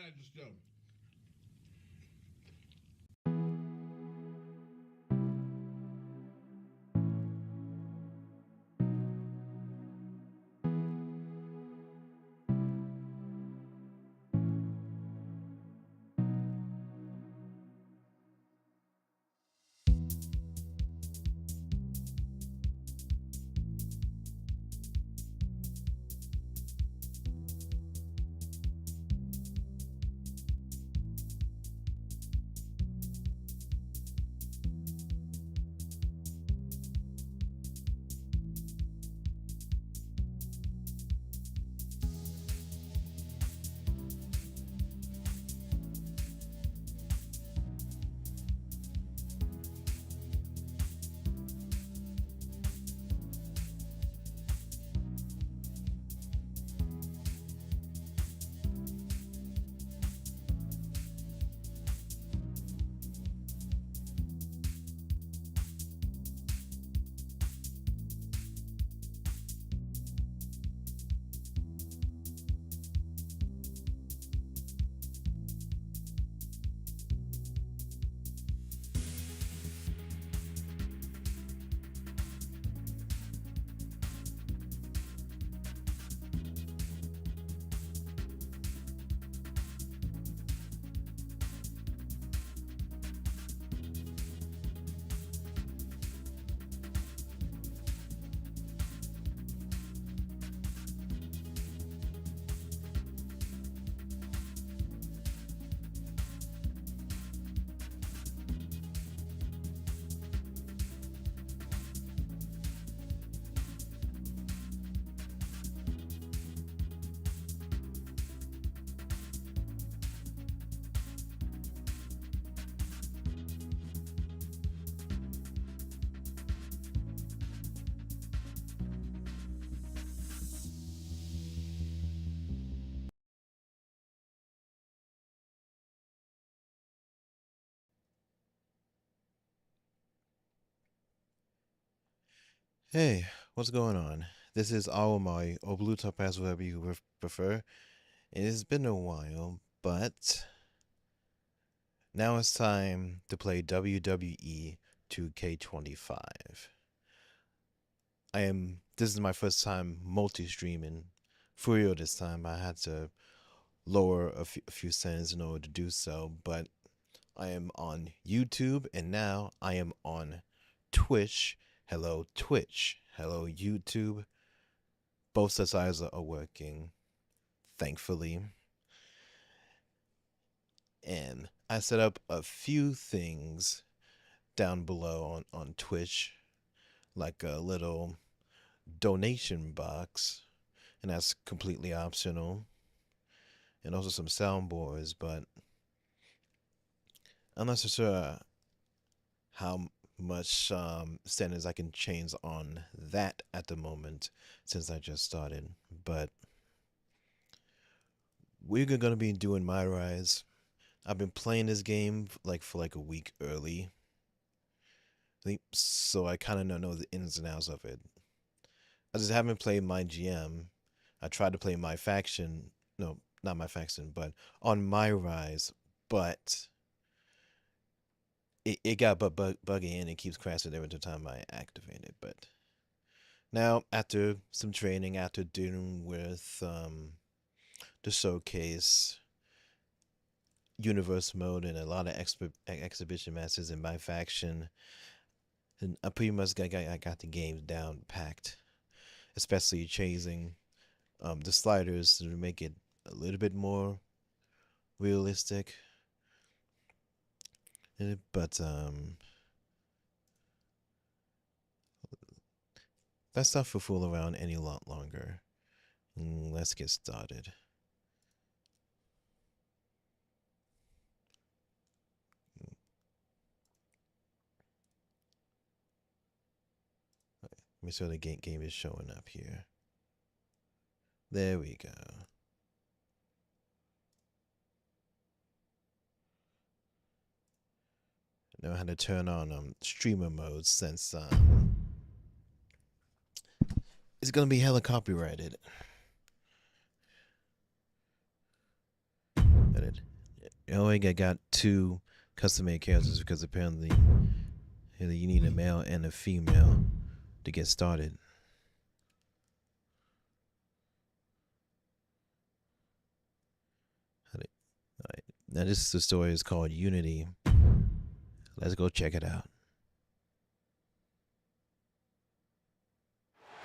I just go. Hey, what's going on? This is Awamai, or Blue Topaz, whatever you prefer. It has been a while, but now it's time to play WWE 2K25. This is my first time multi-streaming. For real this time, I had to lower a few cents in order to do so, but I am on YouTube, and now I am on Twitch. Hello, Twitch. Hello, YouTube. Both sets eyes are working, thankfully. And I set up a few things down below on Twitch, like a little donation box, and that's completely optional. And also some soundboards, but I'm not so sure how much standards I can change on that at the moment since I just started. But we're gonna be doing MyRise. I've been playing this game for like a week early. So I kind of know the ins and outs of it. I just haven't played my GM. I tried to play my faction. No, not my faction, but on MyRise. But it got buggy and it keeps crashing every time I activate it. But now, after some training, after dealing with the showcase, universe mode, and a lot of exhibition matches in my faction, and I pretty much got the games down packed, especially chasing the sliders to make it a little bit more realistic. But that stuff will fool around any lot longer. Let's get started. Make sure the game is showing up here. There we go. Know how to turn on streamer mode since it's gonna be hella copyrighted. Edit. only got 2 custom-made characters because apparently you need a male and a female to get started. Alright. Now this is the story is called Unity. Let's go check it out.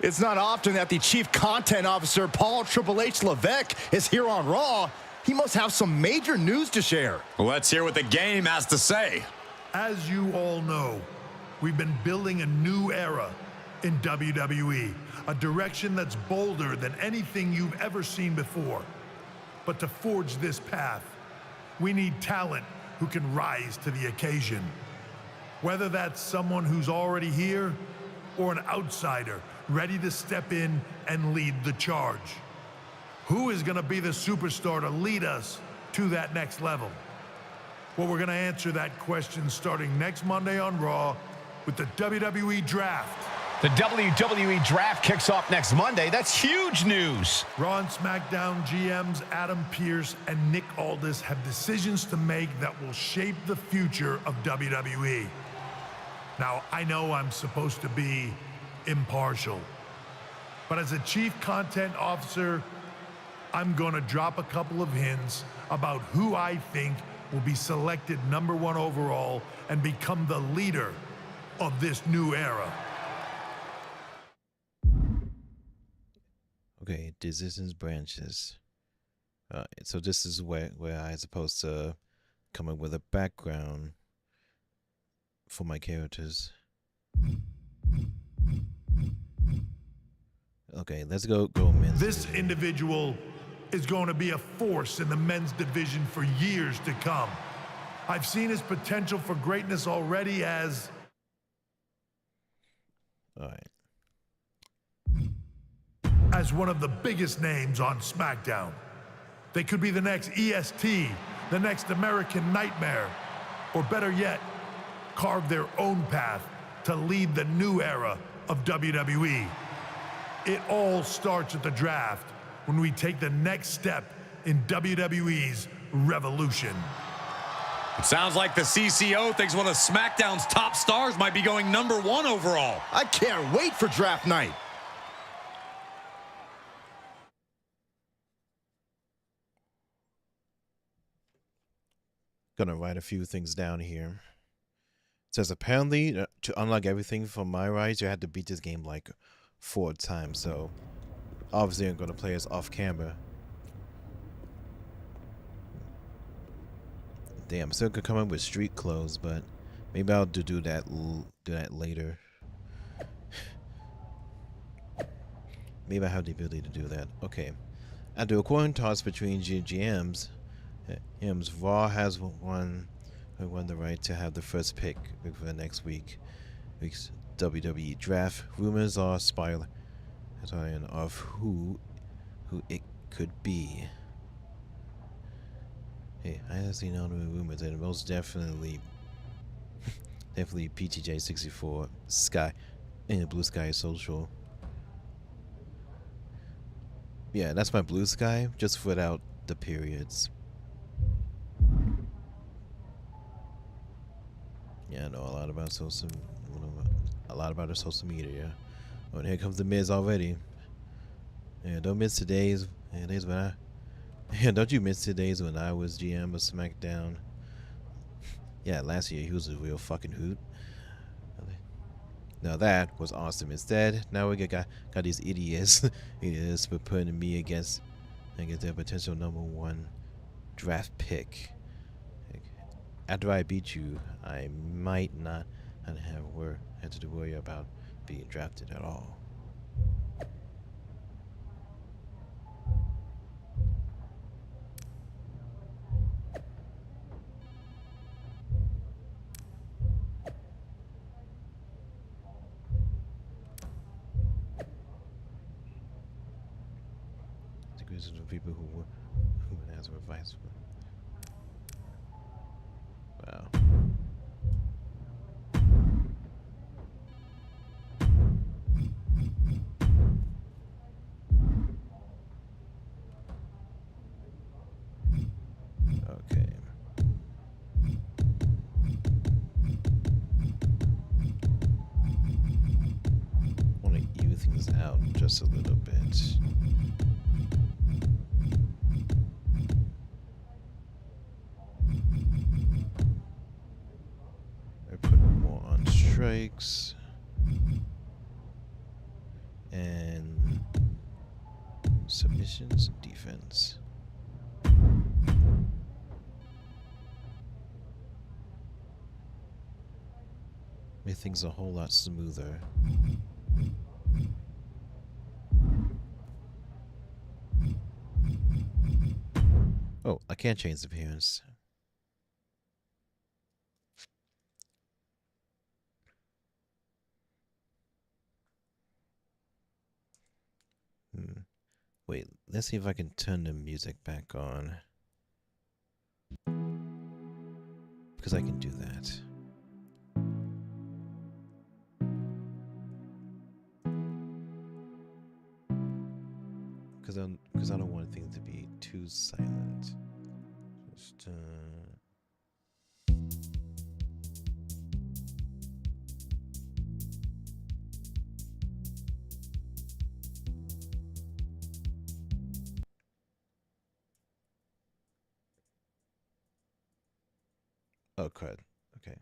It's not often that the Chief Content Officer, Paul Triple H Levesque, is here on Raw. He must have some major news to share. Let's hear what the game has to say. As you all know, we've been building a new era in WWE, a direction that's bolder than anything you've ever seen before. But to forge this path, we need talent who can rise to the occasion. Whether that's someone who's already here or an outsider ready to step in and lead the charge. Who is going to be the superstar to lead us to that next level? Well, we're going to answer that question starting next Monday on Raw with the WWE Draft. The WWE Draft kicks off next Monday. That's huge news. Raw and SmackDown GMs Adam Pearce and Nick Aldis have decisions to make that will shape the future of WWE. Now, I know I'm supposed to be impartial, but as a Chief Content Officer, I'm going to drop a couple of hints about who I think will be selected #1 overall and become the leader of this new era. Okay, decisions branches. So this is where I'm supposed to come up with a background for my characters. Okay, let's go men's. This individual is going to be a force in the men's division for years to come. I've seen his potential for greatness already as... All right. As one of the biggest names on SmackDown. They could be the next EST, the next American Nightmare, or better yet, carve their own path to lead the new era of WWE. It all starts at the draft when we take the next step in WWE's revolution. It sounds like the CCO thinks one of SmackDown's top stars might be going #1 overall. I can't wait for draft night. Gonna write a few things down here. It says apparently to unlock everything from MyRise, you had to beat this game like 4 times. So obviously I'm gonna play this off camera. Damn, I'm still gonna come up with street clothes, but maybe I'll do that later. Maybe I have the ability to do that. Okay. After a coin toss between GMs, Raw has won the right to have the first pick for the next week's WWE Draft. Rumors are spiraling of who it could be. Hey, I have seen all the rumors, and most definitely PTJ64 Sky and Blue Sky Social. Yeah, that's my Blue Sky, just without the periods. Yeah, I know a lot about the social media. Oh, and here comes the Miz already. Yeah, don't miss today's when I. Yeah, don't you miss today's when I was GM of SmackDown? Yeah, last year he was a real fucking hoot. Now that was awesome. Instead, now we got these idiots for putting me against their potential #1 draft pick. After I beat you, I might not have to worry about being drafted at all. These are the people who would ask for advice. Wow. Okay. just a little bit. I put more on strikes and submissions and defense. Make things a whole lot smoother. Oh, I can't change the appearance. Wait, let's see if I can turn the music back on. Because I can do that. Because I don't want things to be too silent. Just oh, crud. Okay.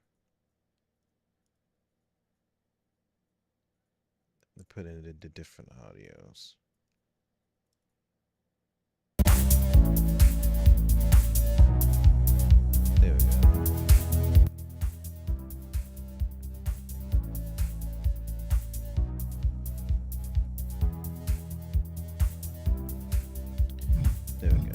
I put in the different audios. There we go. There we go.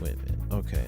Wait a minute. Okay.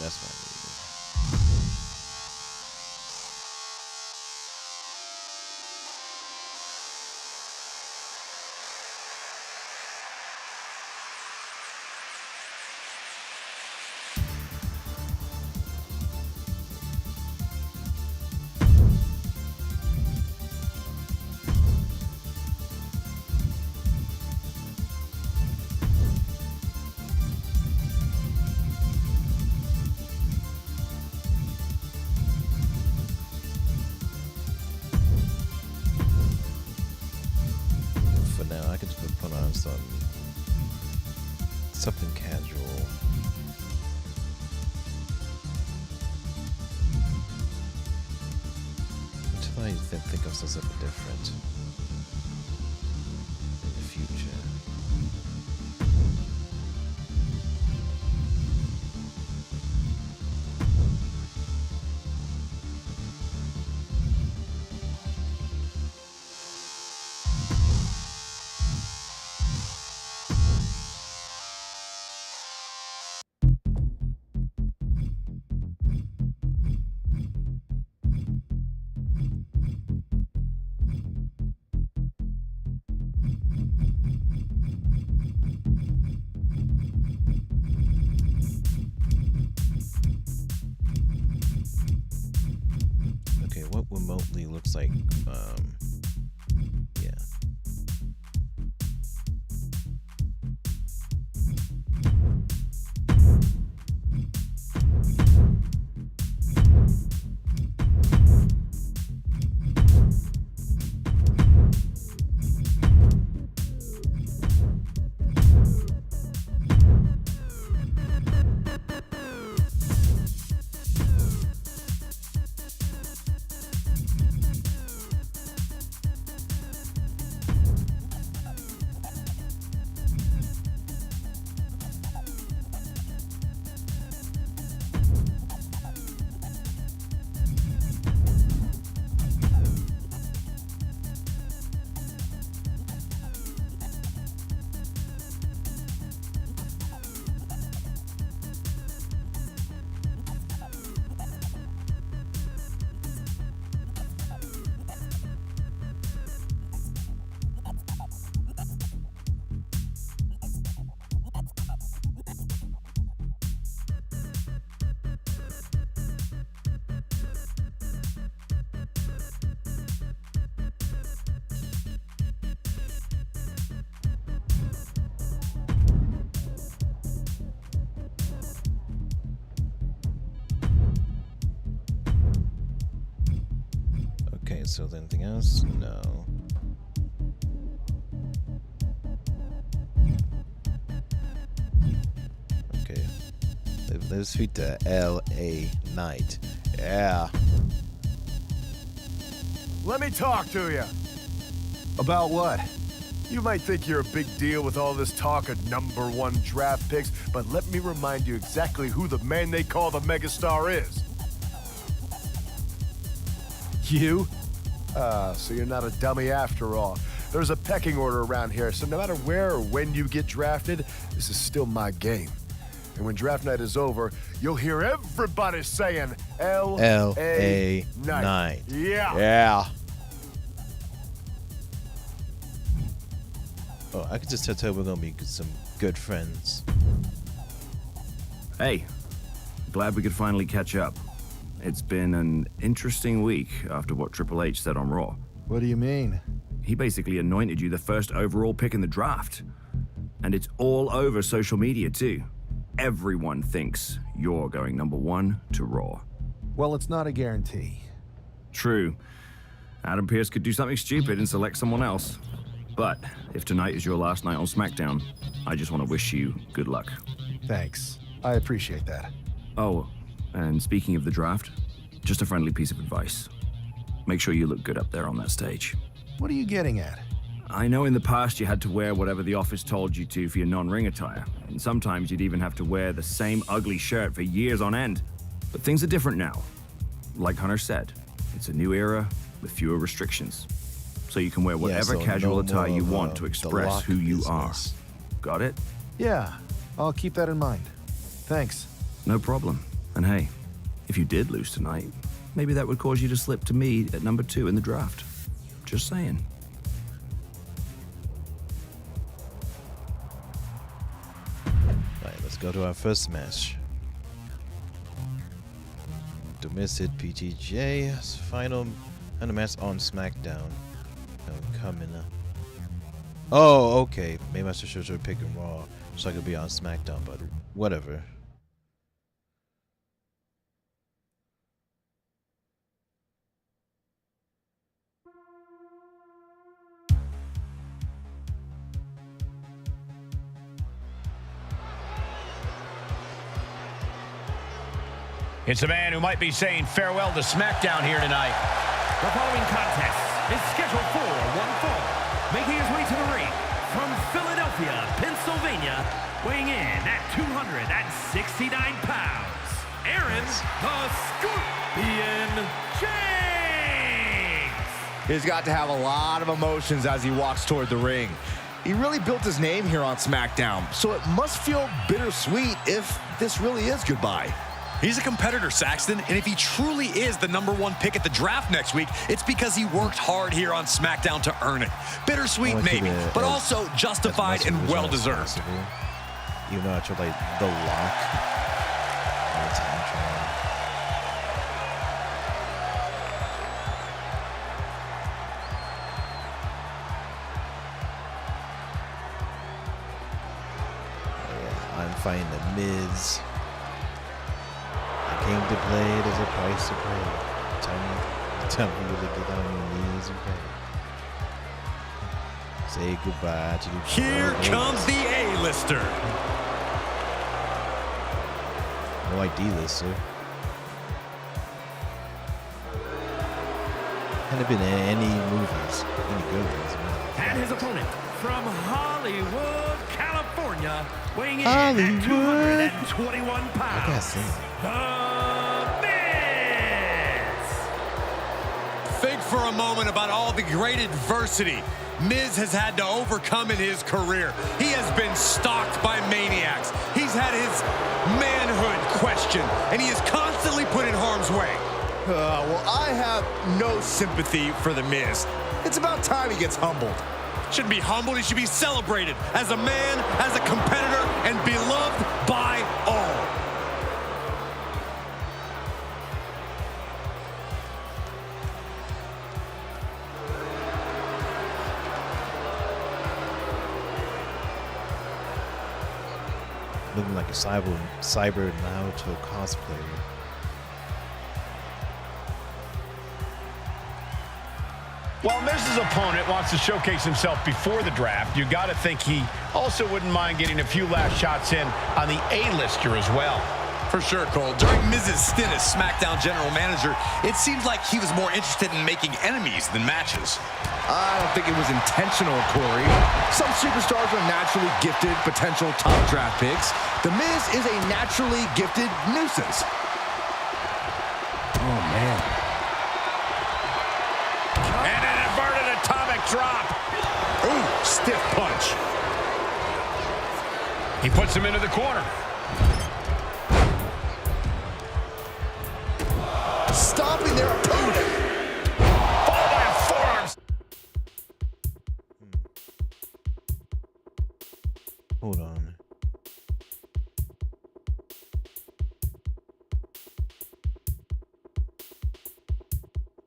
That's what I need. For now, I can just put on something casual. Until I think of something different in the future. Okay, what remotely looks like, yeah. Okay, so anything else? No. Okay. Let's speak to L.A. Knight. Yeah. Let me talk to you. About what? You might think you're a big deal with all this talk of #1 draft picks, but let me remind you exactly who the man they call the megastar is. You? So you're not a dummy after all. There's a pecking order around here, so no matter where or when you get drafted, this is still my game. And when draft night is over, you'll hear everybody saying L.A. Knight. Yeah. Yeah. Oh, I could just tell we're gonna be some good friends. Hey, glad we could finally catch up. It's been an interesting week after what Triple H said on Raw. What do you mean? He basically anointed you the first overall pick in the draft. And it's all over social media too. Everyone thinks you're going #1 to Raw. Well, it's not a guarantee. True. Adam Pearce could do something stupid and select someone else. But if tonight is your last night on SmackDown, I just want to wish you good luck. Thanks. I appreciate that. Oh, and speaking of the draft, just a friendly piece of advice. Make sure you look good up there on that stage. What are you getting at? I know in the past you had to wear whatever the office told you to for your non-ring attire, and sometimes you'd even have to wear the same ugly shirt for years on end. But things are different now. Like Hunter said, it's a new era with fewer restrictions. So you can wear whatever so casual no attire you more of, want to the express lock who you business. are. Got it? Yeah, I'll keep that in mind. Thanks. No problem. And hey, if you did lose tonight, maybe that would cause you to slip to me at number 2 in the draft. Just saying. Right, let's go to our first match. Domestic PTJ's final match on SmackDown. Coming up. Oh, okay. Maybe I should pick Raw so I could be on SmackDown, but whatever. It's a man who might be saying farewell to SmackDown here tonight. The following contest is scheduled for one fall. Making his way to the ring from Philadelphia, Pennsylvania, weighing in at 269 pounds, Aaron the Scorpion James. He's got to have a lot of emotions as he walks toward the ring. He really built his name here on SmackDown, so it must feel bittersweet if this really is goodbye. He's a competitor, Saxton, and if he truly is the #1 pick at the draft next week, it's because he worked hard here on SmackDown to earn it. Bittersweet, maybe, but also justified and well-deserved. Even though I tried like The Lock. I'm fighting The Miz. Came to play, there's a price to pay. Tell me to get on your knees and pray. Say goodbye to the Here comes the A-lister. I like D-lister. Hadn't been in any movies, any good ones. And his opponent from Hollywood, California, weighing in at 221 pounds. I gotta sing. The Miz! Think for a moment about all the great adversity Miz has had to overcome in his career. He has been stalked by maniacs. He's had his manhood questioned, and he is constantly put in harm's way. Well, I have no sympathy for The Miz. It's about time he gets humbled. Shouldn't be humbled, he should be celebrated as a man, as a competitor, and beloved by all. Looking like a cyber Naruto cosplayer. While Miz's opponent wants to showcase himself before the draft, you got to think he also wouldn't mind getting a few last shots in on the A-lister as well. For sure, Cole. During Miz's stint as SmackDown general manager, it seems like he was more interested in making enemies than matches. I don't think it was intentional, Corey. Some superstars are naturally gifted potential top draft picks. The Miz is a naturally gifted nuisance. Oh, man. And an inverted atomic drop. Ooh, stiff punch. He puts him into the corner. Stopping their opponent. Followed by a forearm. Hold on.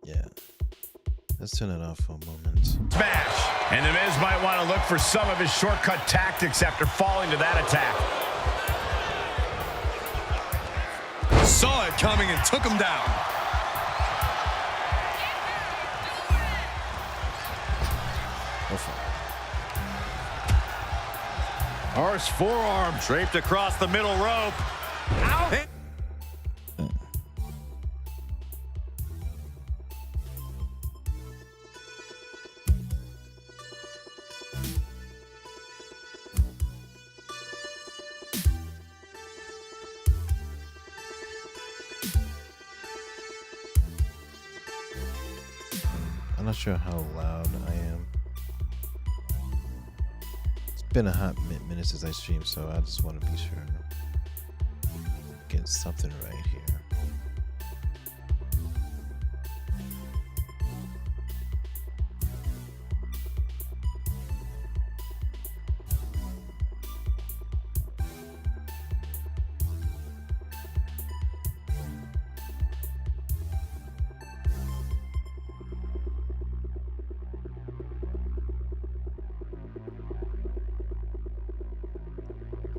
Yeah. Let's turn it off for a moment. Smash. And The Miz might want to look for some of his shortcut tactics after falling to that attack. Saw it coming and took him down. Harsh forearm draped across the middle rope. Out. I'm not sure how loud I am. It's been a hot minute since I streamed, so I just want to be sure I'm getting something right here.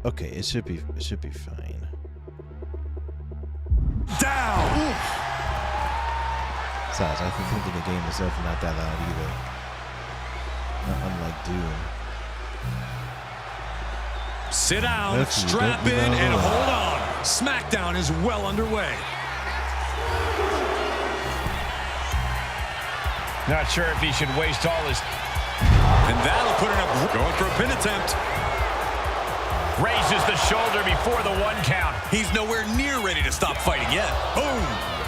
Okay, it should be fine. Down. Besides, I think the game itself is not that loud either. Not unlike Doom. Sit down, Hopefully, strap don't in, move and out. hold on. SmackDown is well underway. Not sure if he should waste all his... And that'll put it up. Going for a pin attempt. Raises the shoulder before the 1 count. He's nowhere near ready to stop fighting yet. Boom.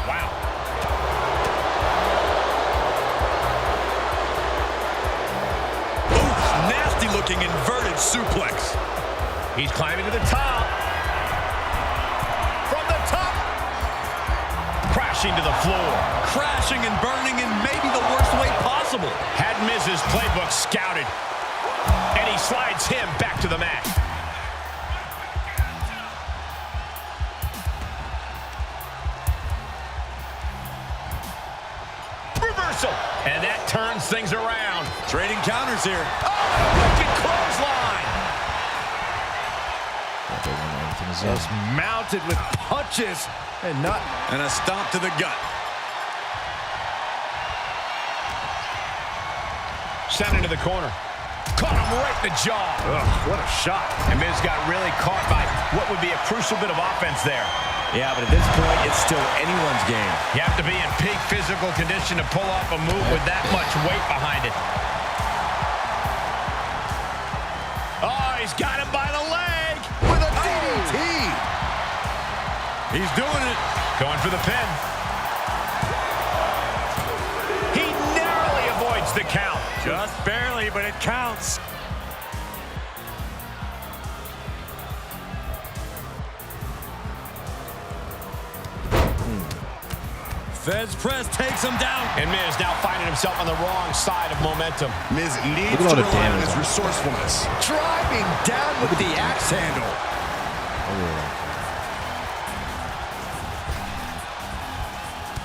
Wow. Ooh, nasty looking inverted suplex. He's climbing to the top. From the top. Crashing to the floor. Crashing and burning in maybe the worst way possible. Had Miz's playbook scouted. And he slides him back to the mat. Reversal. And that turns things around. Trading counters here. Oh, wicked clothesline. Just mounted with punches and not. And a stomp to the gut. Sent into the corner. Caught him right in the jaw. Ugh, what a shot. And Miz got really caught by what would be a crucial bit of offense there. Yeah, but at this point, it's still anyone's game. You have to be in peak physical condition to pull off a move with that much weight behind it. Oh, he's got him by the leg. With a DDT. He's doing it. Going for the pin. He narrowly avoids the count. Just barely, but it counts. Fez press takes him down. And Miz now finding himself on the wrong side of momentum. Miz needs Look at all to the rely on damage his on it. resourcefulness. Driving down with the axe handle.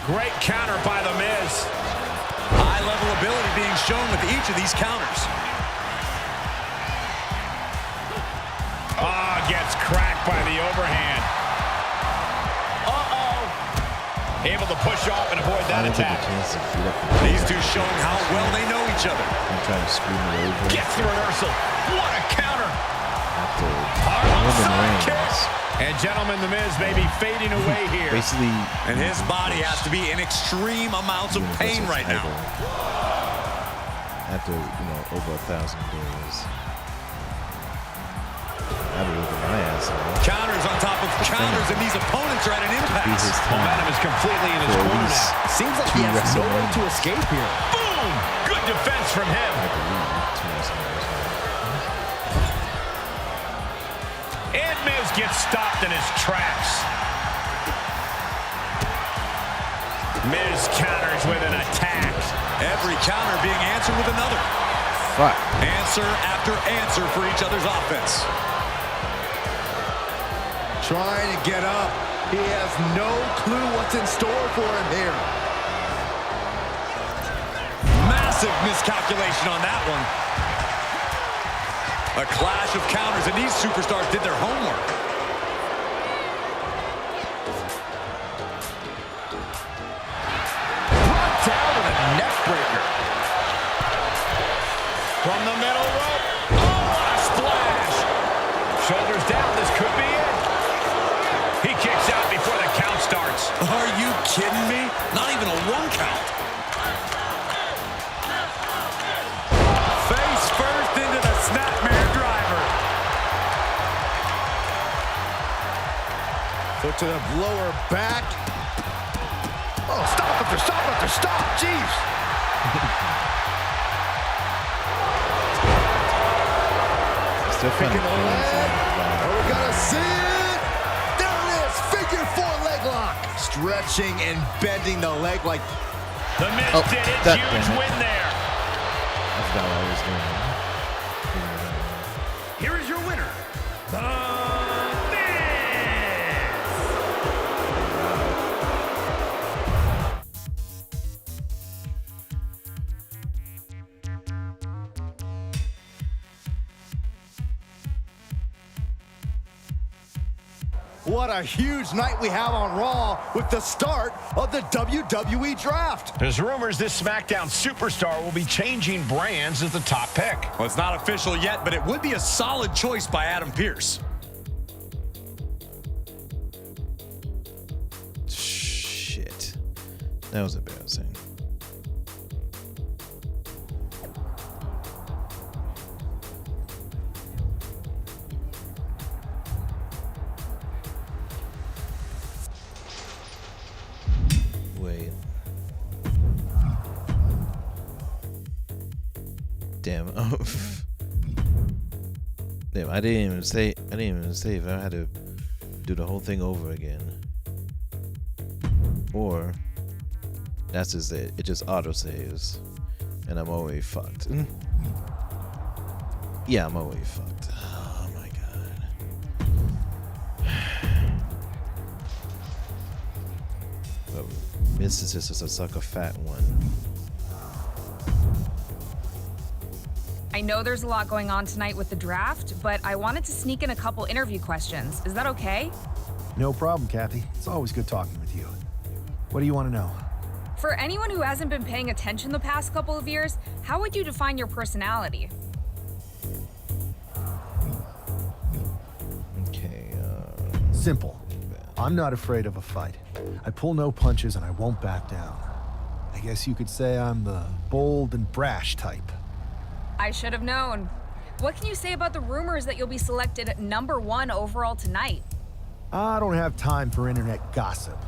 Great counter by the Miz. High-level ability being shown with each of these counters. Ah, gets cracked by the overhand. Able to push off and avoid that attack. These two showing how well they know each other. I'm trying to screw me over. Gets the reversal. What a counter. Roman Reigns. And gentlemen, the Miz may be fading away here. Basically, And his body has to be in extreme amounts of pain right now. After, over 1,000 days. I would look at my ass. Counters on top of counters, and these opponents are at an impasse. Momentum is completely in his corner now. Seems like he has no way to escape here. Boom! Good defense from him. And Miz gets stopped in his tracks. Miz counters with an attack. Every counter being answered with another. Fuck. Answer after answer for each other's offense. Trying to get up. He has no clue what's in store for him here. Massive miscalculation on that one. A clash of counters, and these superstars did their homework. Brought down with a neck breaker. From the middle rope. Oh, what a splash. Shoulders down. This could be it. He kicks out before the count starts. Are you kidding me? Not even a 1 count. Face first into the snapmare driver. Foot to the lower back. Oh, stop after stop after stop. Jeez. Still Picking the leg. Oh, we gotta see it. There it is. Figure 4 leg lock. Stretching and bending the leg like. The Miz Oh, did it. that- Huge damn it. win there. I forgot what I was doing. Here is your winner, The Miz. What a huge night we have on Raw with the start of the WWE Draft. There's rumors this SmackDown superstar will be changing brands as the top pick. Well, it's not official yet, but it would be a solid choice by Adam Pearce. Shit. That was embarrassing. Wait. Damn. Damn, I didn't even save. I had to do the whole thing over again. Or that's just it. It just auto saves. And I'm already fucked. Yeah, I'm already fucked. Oh my god. Well, this is just a sucker fat one. I know there's a lot going on tonight with the draft, but I wanted to sneak in a couple interview questions. Is that okay? No problem, Kathy. It's always good talking with you. What do you want to know? For anyone who hasn't been paying attention the past couple of years, how would you define your personality? Okay, Simple. I'm not afraid of a fight. I pull no punches and I won't back down. I guess you could say I'm the bold and brash type. I should have known. What can you say about the rumors that you'll be selected #1 overall tonight? I don't have time for internet gossip.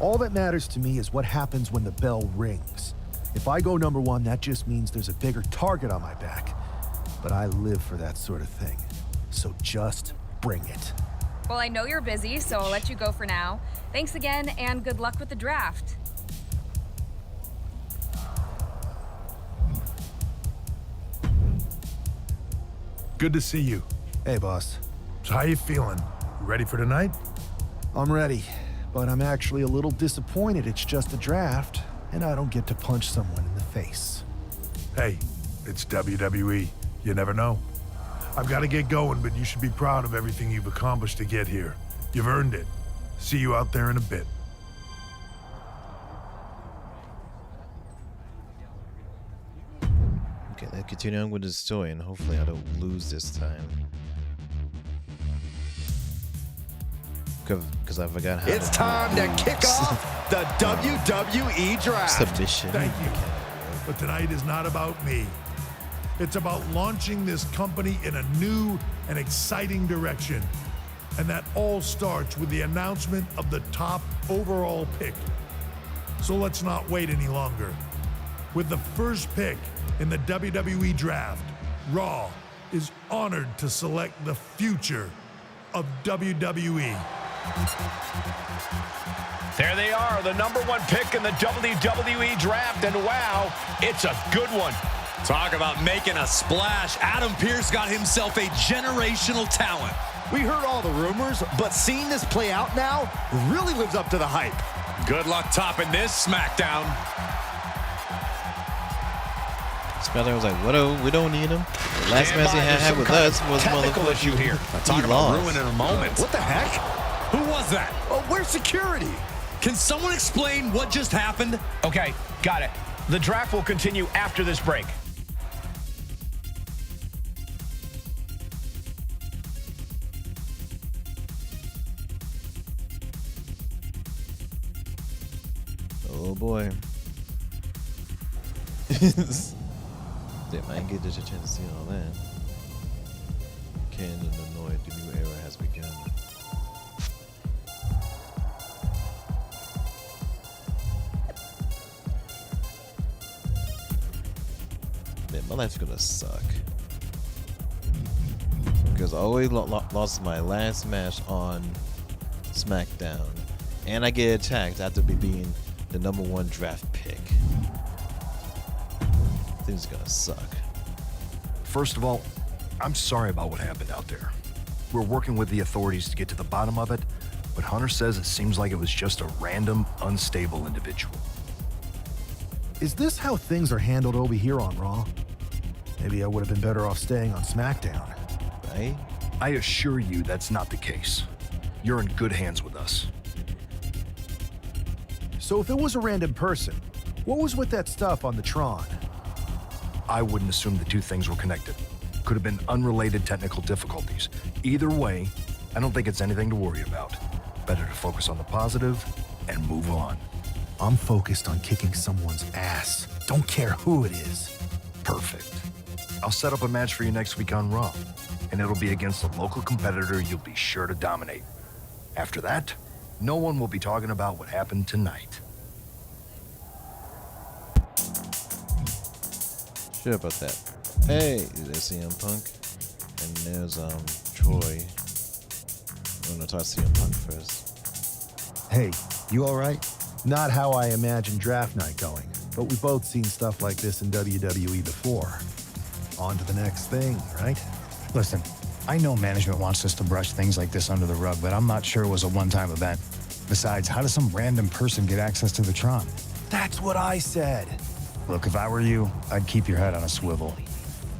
All that matters to me is what happens when the bell rings. If I go #1, that just means there's a bigger target on my back. But I live for that sort of thing. So just bring it. Well, I know you're busy, so I'll let you go for now. Thanks again, and good luck with the draft. Good to see you. Hey, boss. So how you feeling? You ready for tonight? I'm ready, but I'm actually a little disappointed it's just a draft, and I don't get to punch someone in the face. Hey, it's WWE. You never know. I've got to get going, but you should be proud of everything you've accomplished to get here. You've earned it. See you out there in a bit. okay, let's continue on with the story and hopefully I don't lose this time. Because I forgot how It's time to kick off the WWE Draft. submission. Thank you. But tonight is not about me. It's about launching this company in a new and exciting direction. And that all starts with the announcement of the top overall pick. So let's not wait any longer. With the first pick in the WWE Draft, Raw is honored to select the future of WWE. There they are, the #1 pick in the WWE Draft, and wow, it's a good one. Talk about making a splash. Adam Pearce got himself a generational talent. We heard all the rumors, but seeing this play out now really lives up to the hype. Good luck topping this SmackDown. SmackDown was like, what? We don't need him. The last Stand match he by, there's had some with kind us of was technical issue here. Talk about lost. ruining a moment. What the heck? Who was that? Oh, where's security? Can someone explain what just happened? Okay, got it. The draft will continue after this break. Oh boy. Damn, I didn't get a chance to see all that. Ken and annoyed, the new era has begun. Man, my life's gonna suck. Because I always lost my last match on SmackDown. And I get attacked after being the #1 draft pick. Things are gonna suck. First of all, I'm sorry about what happened out there. We're working with the authorities to get to the bottom of it, but Hunter says it seems like it was just a random, unstable individual. Is this how things are handled over here on Raw? Maybe I would have been better off staying on SmackDown. Right? I assure you that's not the case. you're in good hands with us. So if it was a random person, what was with that stuff on the Tron? I wouldn't assume the two things were connected. Could have been unrelated technical difficulties. Either way, I don't think it's anything to worry about. Better to focus on the positive and move on. I'm focused on kicking someone's ass. Don't care who it is. Perfect. I'll set up a match for you next week on Raw, and it'll be against a local competitor you'll be sure to dominate. After that, no one will be talking about what happened tonight. Sure about that. Hey, there's CM Punk, and there's Troy. I'm gonna talk to CM Punk first. Hey, you all right? Not how I imagined draft night going, but we've both seen stuff like this in WWE before. On to the next thing, right? Listen, I know management wants us to brush things like this under the rug, but I'm not sure it was a one-time event. Besides, how does some random person get access to the Tron? That's what I said. Look, if I were you, I'd keep your head on a swivel.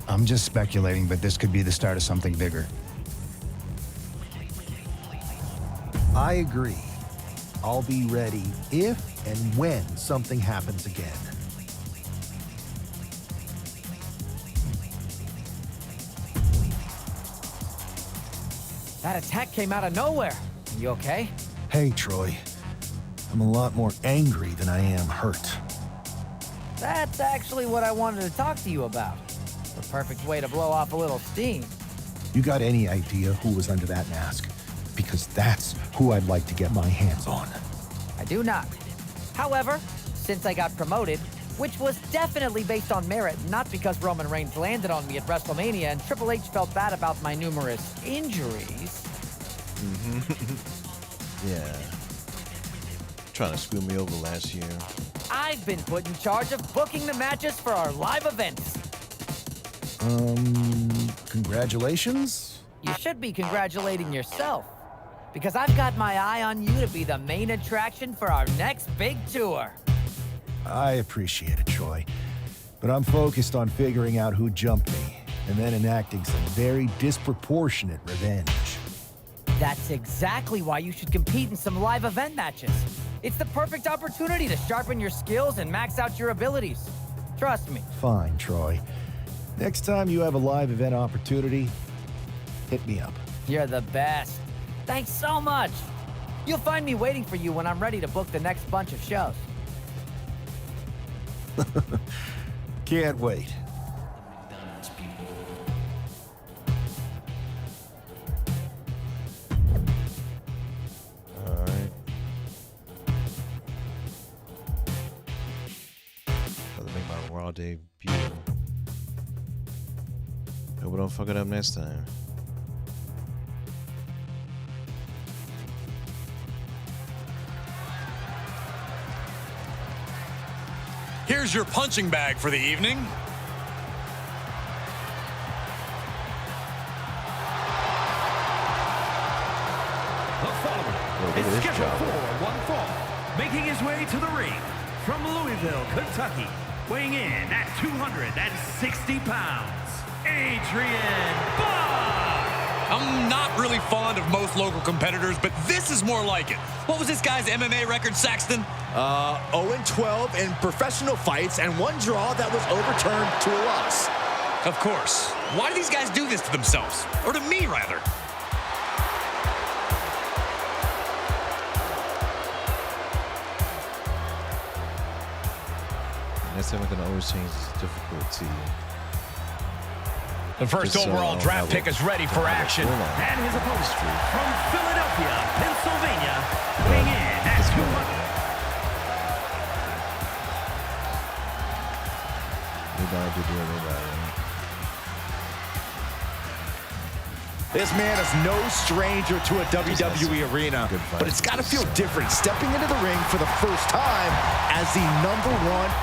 I'm just speculating, but this could be the start of something bigger. I agree. I'll be ready if and when something happens again. That attack came out of nowhere. You okay? Hey, Troy. I'm a lot more angry than I am hurt. That's actually what I wanted to talk to you about. The perfect way to blow off a little steam. You got any idea who was under that mask? Because that's who I'd like to get my hands on. I do not. However, since I got promoted, which was definitely based on merit, not because Roman Reigns landed on me at WrestleMania and Triple H felt bad about my numerous injuries. Yeah. Trying to screw me over last year. I've been put in charge of booking the matches for our live events. Congratulations? You should be congratulating yourself, because I've got my eye on you to be the main attraction for our next big tour. I appreciate it, Troy. But I'm focused on figuring out who jumped me, and then enacting some very disproportionate revenge. That's exactly why you should compete in some live event matches. It's the perfect opportunity to sharpen your skills and max out your abilities. Trust me. Fine, Troy. Next time you have a live event opportunity, hit me up. You're the best. Thanks so much. You'll find me waiting for you when I'm ready to book the next bunch of shows. Can't wait. Alright. Gotta make my Raw debut. Hope I don't fuck it up next time. Here's your punching bag for the evening. The following is scheduled for one fall. Making his way to the ring from Louisville, Kentucky, weighing in at 260 pounds, Adrian Bach. I'm not really fond of most local competitors, but this is more like it. What was this guy's MMA record, Saxton? 0-12 in professional fights and one draw that was overturned to a loss. Of course. Why do these guys do this to themselves? Or to me, rather? Next time I can always change the difficulty. The first overall draft pick is ready for action. And his opponent from Philadelphia, Pennsylvania, weighing in at 200. This man is no stranger to a WWE arena, but it's got to feel different stepping into the ring for the first time as the #1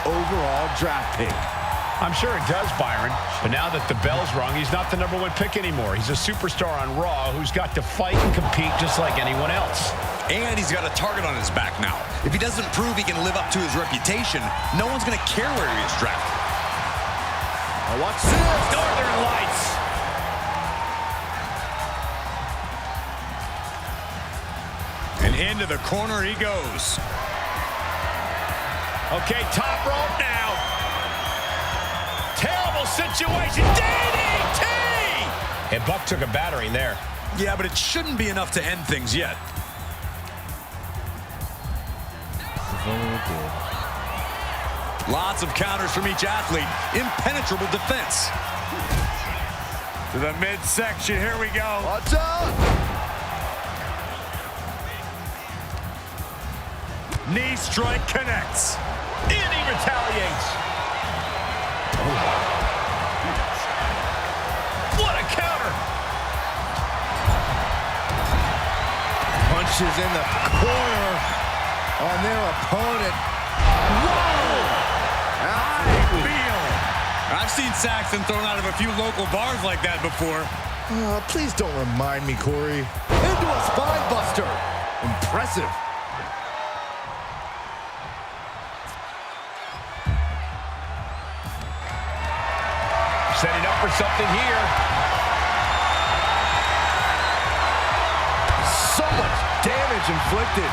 overall draft pick. I'm sure it does, Byron. But now that the bell's rung, he's not the #1 pick anymore. He's a superstar on Raw who's got to fight and compete just like anyone else. And he's got a target on his back now. If he doesn't prove he can live up to his reputation, no one's going to care where he is drafted. Now watch this. Northern Lights. And into the corner he goes. Okay, top rope now. Terrible situation. DDT! And Buck took a battering there. Yeah, but it shouldn't be enough to end things yet. Lots of counters from each athlete. Impenetrable defense. To the midsection, here we go. What's up? Knee strike connects. And he retaliates. What a counter. Punches in the corner on their opponent. Whoa! I've seen Saxton thrown out of a few local bars like that before. Please don't remind me, Corey. Into a spine buster. Impressive. Setting up for something here. So much damage inflicted.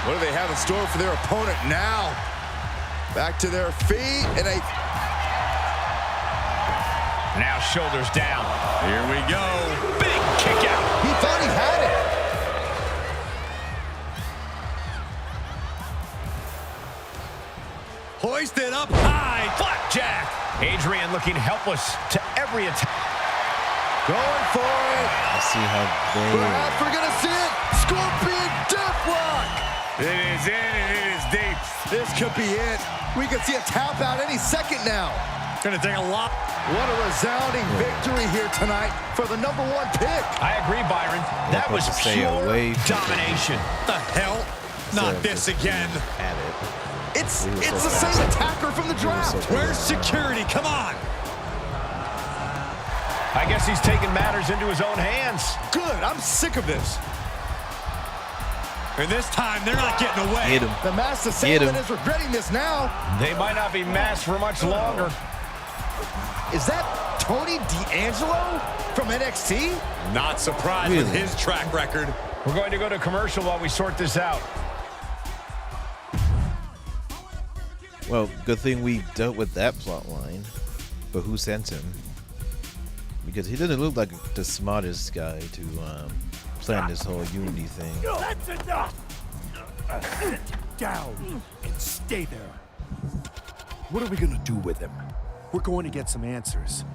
What do they have in store for their opponent now? Back to their feet, and now shoulders down. Here we go. Big kick out. he thought he had it. Hoisted up high. Flapjack. Adrian looking helpless to every attack. Going for it. I see how they... Perhaps we're going to see it. Scorpion Deathlock. It is in and it is deep. This could be it. We could see a tap out any second now. Gonna take a lot. What a resounding victory here tonight for the #1 pick. I agree, Byron. That was stay pure away from domination. The hell? Not this again. At it. It's the same attacker from the draft. Where's security? Come on. I guess he's taking matters into his own hands. Good. I'm sick of this. And this time, they're not getting away. Hit him. The masked assailant is regretting this now. They might not be masked for much longer. Is that Tony D'Angelo from NXT? Not surprised with his track record. We're going to go to commercial while we sort this out. Well, good thing we dealt with that plot line. But who sent him? Because he doesn't look like the smartest guy to plan this whole unity thing. That's enough! Sit down and stay there. What are we gonna do with him? We're going to get some answers.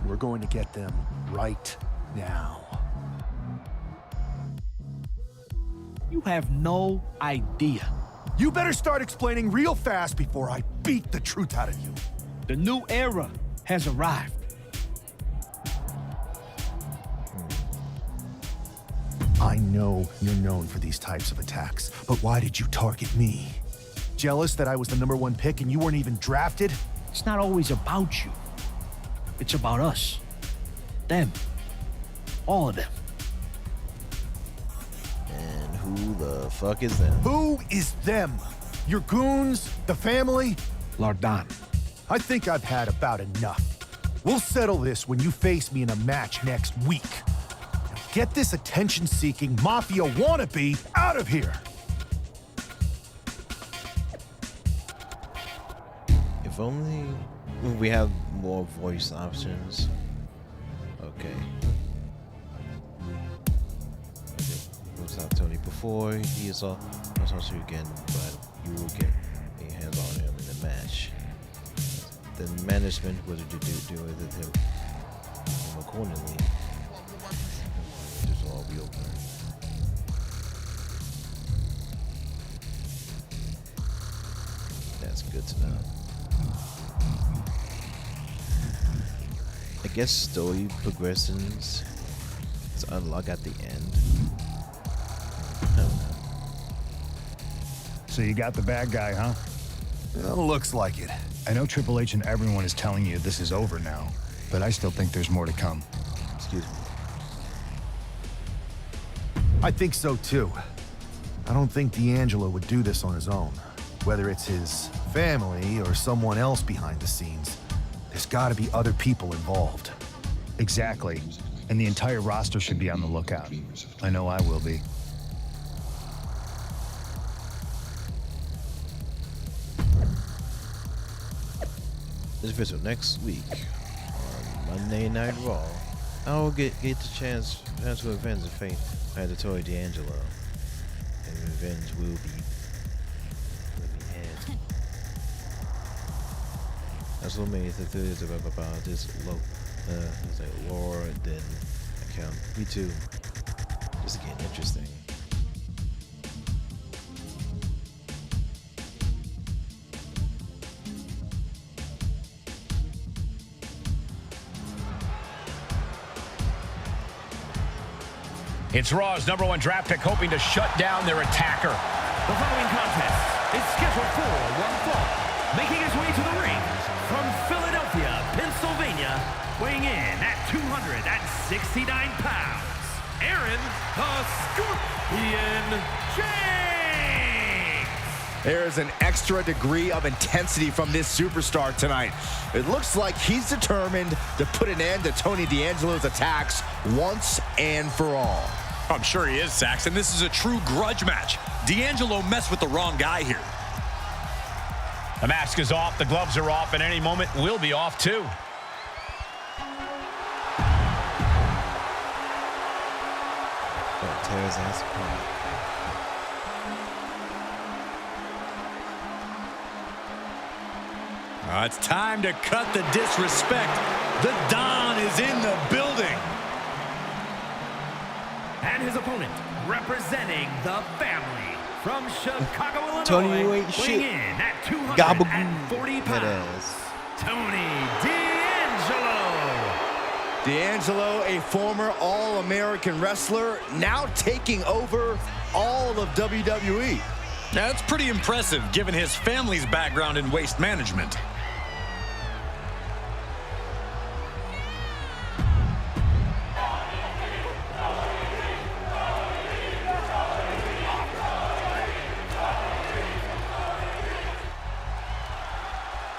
We're going to get them right now. You have no idea. You better start explaining real fast before I beat the truth out of you. The new era has arrived. I know you're known for these types of attacks, but why did you target me? Jealous that I was the #1 pick and you weren't even drafted? It's not always about you. It's about us. Them. All of them. And who the fuck is them? Who is them? Your goons? The family? Lardan. I think I've had about enough. We'll settle this when you face me in a match next week. Now get this attention-seeking mafia wannabe out of here! If only we have more voice options. Okay. Was not Tony before. He is also again, but you will get a hand on him in the match. The management was to do with him accordingly. This will all be open. That's good to know. I guess story progressions to unlock at the end. I don't know. So you got the bad guy, huh? Looks like it. I know Triple H and everyone is telling you this is over now, but I still think there's more to come. Excuse me. I think so too. I don't think D'Angelo would do this on his own. Whether it's his family or someone else behind the scenes, there's gotta be other people involved. Exactly. And the entire roster should be on the lookout. I know I will be. This video next week on Monday Night Raw. I will get the chance to avenge the fate of Androchi D'Angelo, and revenge will be had. That's what made the theories about this low, it's like lore then account. Me too. Just getting interesting. It's Raw's #1 draft pick hoping to shut down their attacker. The following contest is scheduled for one fall. Making his way to the ring from Philadelphia, Pennsylvania, weighing in at 269 pounds, Aaron the Scorpion James. There's an extra degree of intensity from this superstar tonight. It looks like he's determined to put an end to Tony D'Angelo's attacks once and for all. I'm sure he is, Saxon. This is a true grudge match. D'Angelo messed with the wrong guy here. The mask is off, the gloves are off, and any moment we'll be off too. Tear his ass apart. It's time to cut the disrespect. The Don is in the building. And his opponent, representing the family from Chicago, Illinois, Tony, you ain't shit. weighing in at 240 Gabagoo. pounds, Tony D'Angelo. D'Angelo, a former All-American wrestler, now taking over all of WWE. Now, that's pretty impressive, given his family's background in waste management.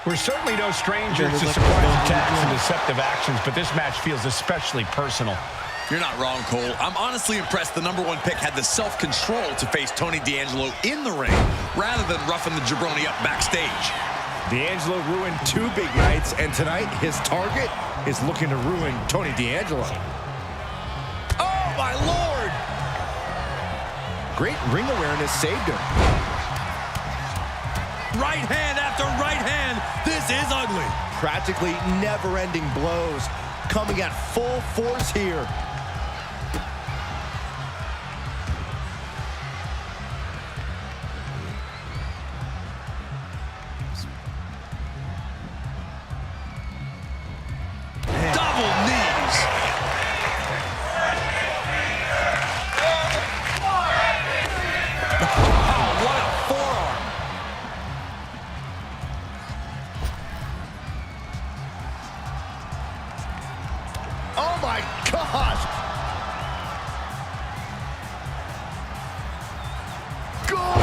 We're certainly no strangers to surprise attacks and deceptive actions, but this match feels especially personal. You're not wrong, Cole. I'm honestly impressed the #1 pick had the self-control to face Tony D'Angelo in the ring, rather than roughing the jabroni up backstage. D'Angelo ruined 2 big nights, and tonight his target is looking to ruin Tony D'Angelo. Oh, my Lord! Great ring awareness saved him. Right hand after right hand. This is ugly. Practically never-ending blows coming at full force here. Double knees. Oh, what a forearm. Oh my gosh! Gore!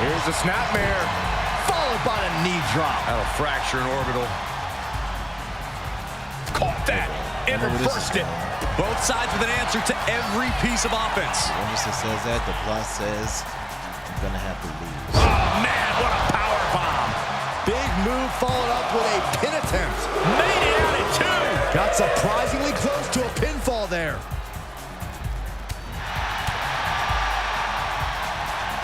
Here's a snapmare, followed by a knee drop. That'll fracture an orbital. Caught that and reversed it. Both sides with an answer to every piece of offense. Anderson says that, the plot says I'm gonna have to lose. Oh man, what a power bomb. Big move followed up with a pin attempt. Made it out at 2. Got surprisingly close to a pinfall there.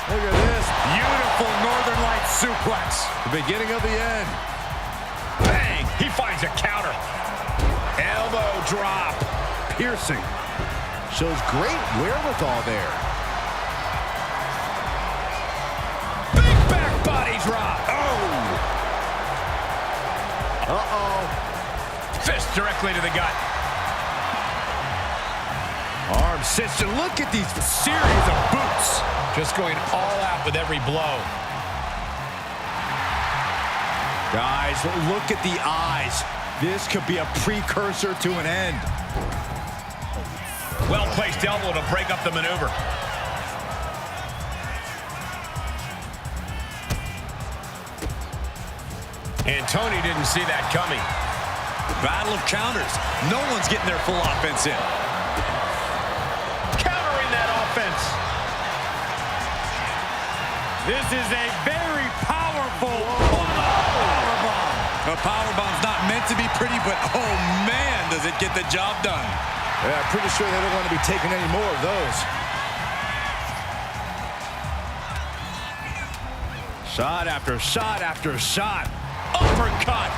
Look at this. Beautiful Northern Lights suplex. The beginning of the end. Bang! He finds a counter. Elbow drop. Piercing. Shows great wherewithal there. Big back body drop. Oh! Uh-oh. Fist directly to the gut. Arm sits, and look at these series of boots. Just going all out with every blow. Guys, look at the eyes. This could be a precursor to an end. Well-placed elbow to break up the maneuver. And Tony didn't see that coming. Battle of counters. No one's getting their full offense in. Countering that offense. This is a very powerful powerbomb. A powerbomb's not meant to be pretty, but oh man, does it get the job done. Yeah, I'm pretty sure they don't want to be taking any more of those. Shot after shot after shot. Uppercut.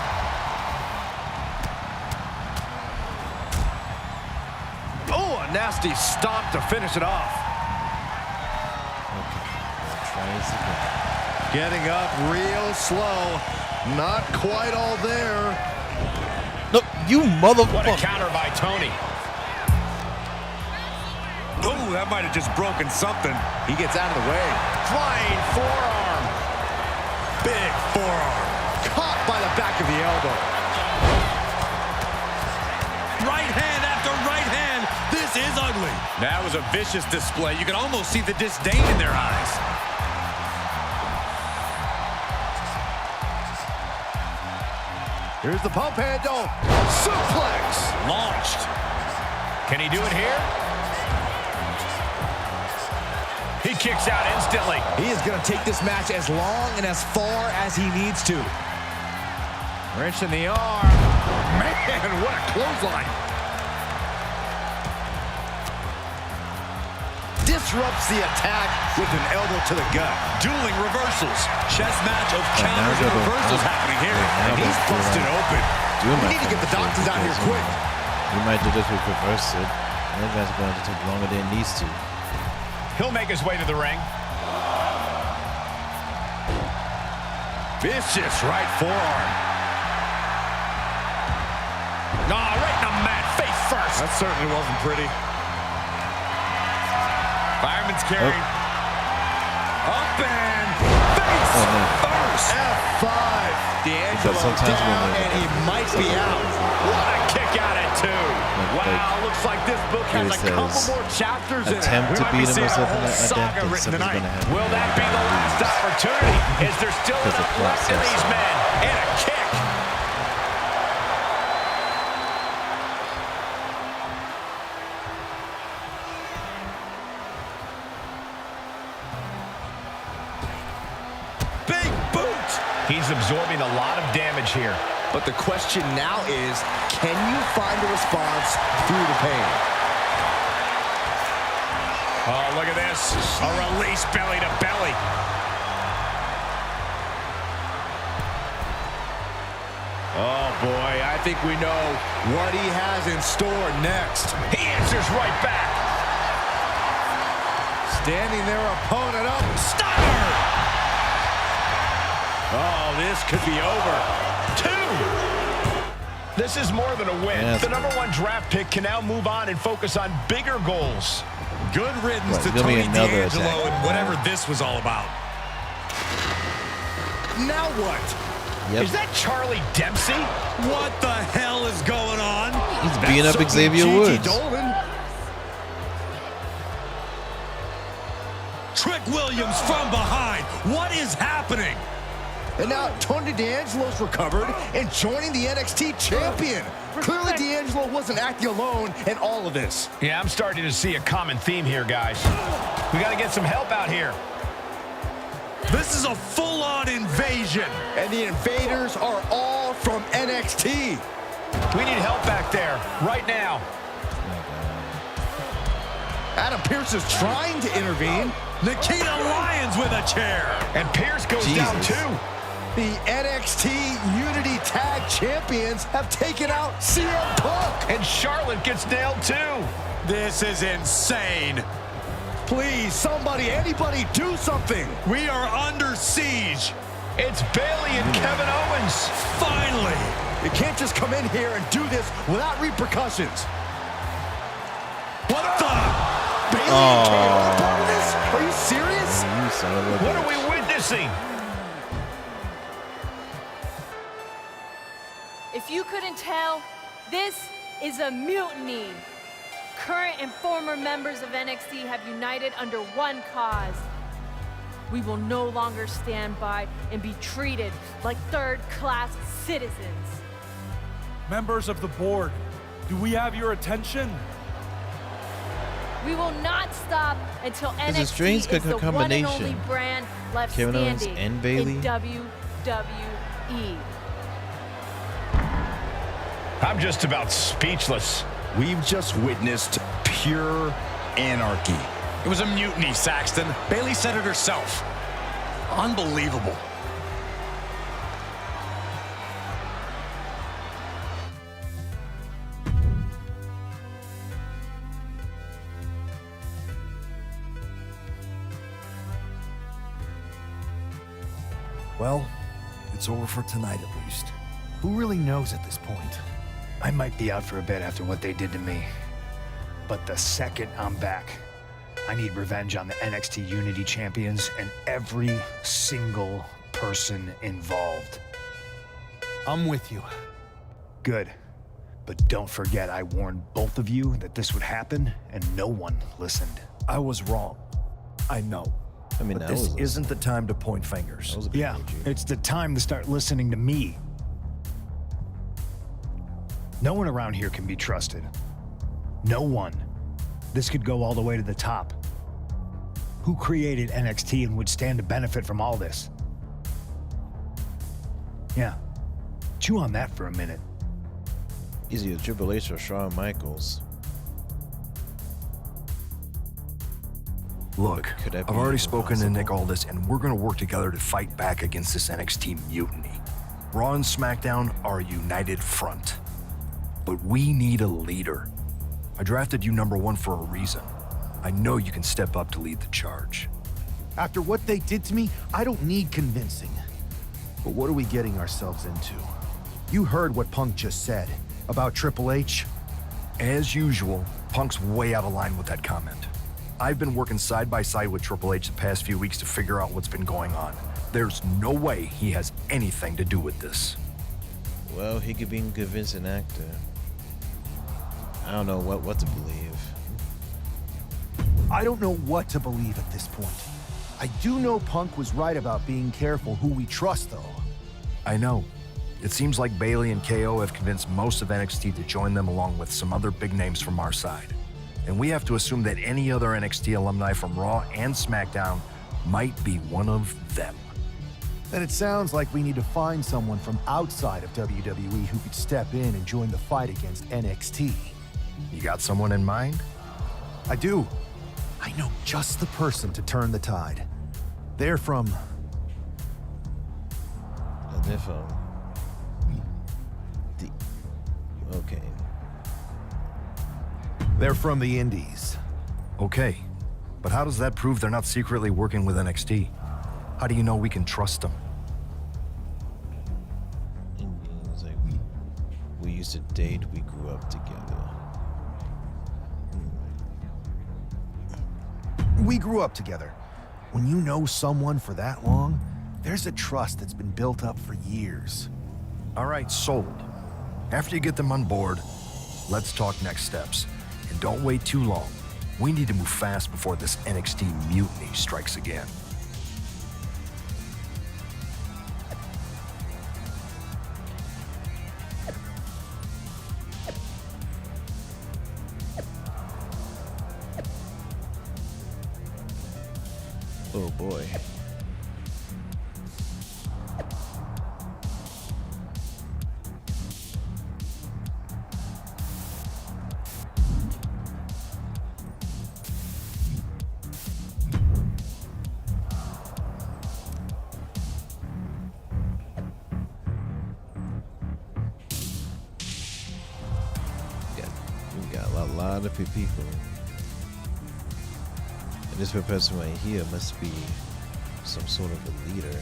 Oh, a nasty stop to finish it off. Getting up real slow. Not quite all there. No, you motherfucker. What a counter by Tony. Oh, that might have just broken something. He gets out of the way. Flying forearm. Big forearm. Caught by the back of the elbow. Right hand after right hand. This is ugly. That was a vicious display. You can almost see the disdain in their eyes. Here's the pump handle. Suplex. Launched. Can he do it here? He kicks out instantly. He is going to take this match as long and as far as he needs to. Wrench in the arm. Man, what a clothesline. Disrupts the attack with an elbow to the gut. Dueling reversals. Chess match of counters and reversals happening here. And he's busted open. We need to get the doctors out here quick. We might do this with reverse it. That guy's going to take longer than it needs to. He'll make his way to the ring. Vicious right forearm. Right in the mat, face first. That certainly wasn't pretty. Fireman's carry. Up and face first. F5. D'Angelo down, and he might be out. What a kick out at 2. Wow, looks like this book has a couple more chapters in it. Attempt to beat him or something like that. Saga Then written something's tonight. going to happen. Will that be the last opportunity? Is there still enough left in these men? And a kick. Big boot. He's absorbing a lot of damage here. But the question now is, can you find a response through the pain? Oh, look at this. A release belly to belly. Oh, boy, I think we know what he has in store next. He answers right back. Standing their opponent up. Stunner! Oh, this could be over. 2. This is more than a win. Yes. The #1 draft pick can now move on and focus on bigger goals. Good riddance to gonna be Tony another D'Angelo attack. and whatever this was all about. Now what? Yep. Is that Charlie Dempsey? What the hell is going on? He's beating up That's Xavier Gigi Woods. Dolan. Trick Williams from behind. What is happening? And now Tony D'Angelo's recovered and joining the NXT champion. Clearly D'Angelo wasn't acting alone in all of this. Yeah, I'm starting to see a common theme here, guys. We got to get some help out here. This is a full-on invasion. And the invaders are all from NXT. We need help back there right now. Adam Pearce is trying to intervene. Nikita Lyons with a chair. And Pierce goes down too. The NXT Unity Tag Champions have taken out CM Punk. And Charlotte gets nailed too. This is insane. Please, somebody, anybody, do something. We are under siege. It's Bayley and Kevin Owens. Finally. You can't just come in here and do this without repercussions. What the? Bayley and Kevin are part of this? Are you serious? You son of a What are bitch. we witnessing? If you couldn't tell, this is a mutiny. Current and former members of NXT have united under one cause. We will no longer stand by and be treated like third-class citizens. Members of the board, do we have your attention? We will not stop until It's a strange NXT is the one and only combination. brand left Kevin Owens standing and Bayley. in WWE. I'm just about speechless. We've just witnessed pure anarchy. It was a mutiny, Saxton. Bayley said it herself. Unbelievable. Well, it's over for tonight at least. Who really knows at this point? I might be out for a bit after what they did to me. But the second I'm back, I need revenge on the NXT Unity Champions and every single person involved. I'm with you. Good. But don't forget I warned both of you that this would happen, and no one listened. I was wrong. I know. I mean, but that this was isn't the time to point fingers. that was a big Yeah, energy. it's the time to start listening to me. No one around here can be trusted. No one. This could go all the way to the top. Who created NXT and would stand to benefit from all this? Yeah. Chew on that for a minute. Easy a Triple H or Shawn Michaels. Look, Could that I've be already spoken to possible? Nick Aldis, and we're going to work together to fight back against this NXT mutiny. Raw and SmackDown are a united front. But we need a leader. I drafted you #1 for a reason. I know you can step up to lead the charge. After what they did to me, I don't need convincing. But what are we getting ourselves into? You heard what Punk just said about Triple H. As usual, Punk's way out of line with that comment. I've been working side by side with Triple H the past few weeks to figure out what's been going on. There's no way he has anything to do with this. Well, he could be a convincing actor. I don't know what to believe. I don't know what to believe at this point. I do know Punk was right about being careful who we trust, though. I know. It seems like Bayley and KO have convinced most of NXT to join them along with some other big names from our side. And we have to assume that any other NXT alumni from Raw and SmackDown might be one of them. Then it sounds like we need to find someone from outside of WWE who could step in and join the fight against NXT. You got someone in mind? I do. I know just the person to turn the tide. They're from... Okay. They're from the Indies. Okay, but how does that prove they're not secretly working with NXT? How do you know we can trust them? Indians, like we used to date, we grew up together. We grew up together. When you know someone for that long, there's a trust that's been built up for years. All right, sold. After you get them on board, let's talk next steps. And don't wait too long. We need to move fast before this NXT mutiny strikes again. Oh boy. We got a lot of people. And this person right here must be some sort of a leader.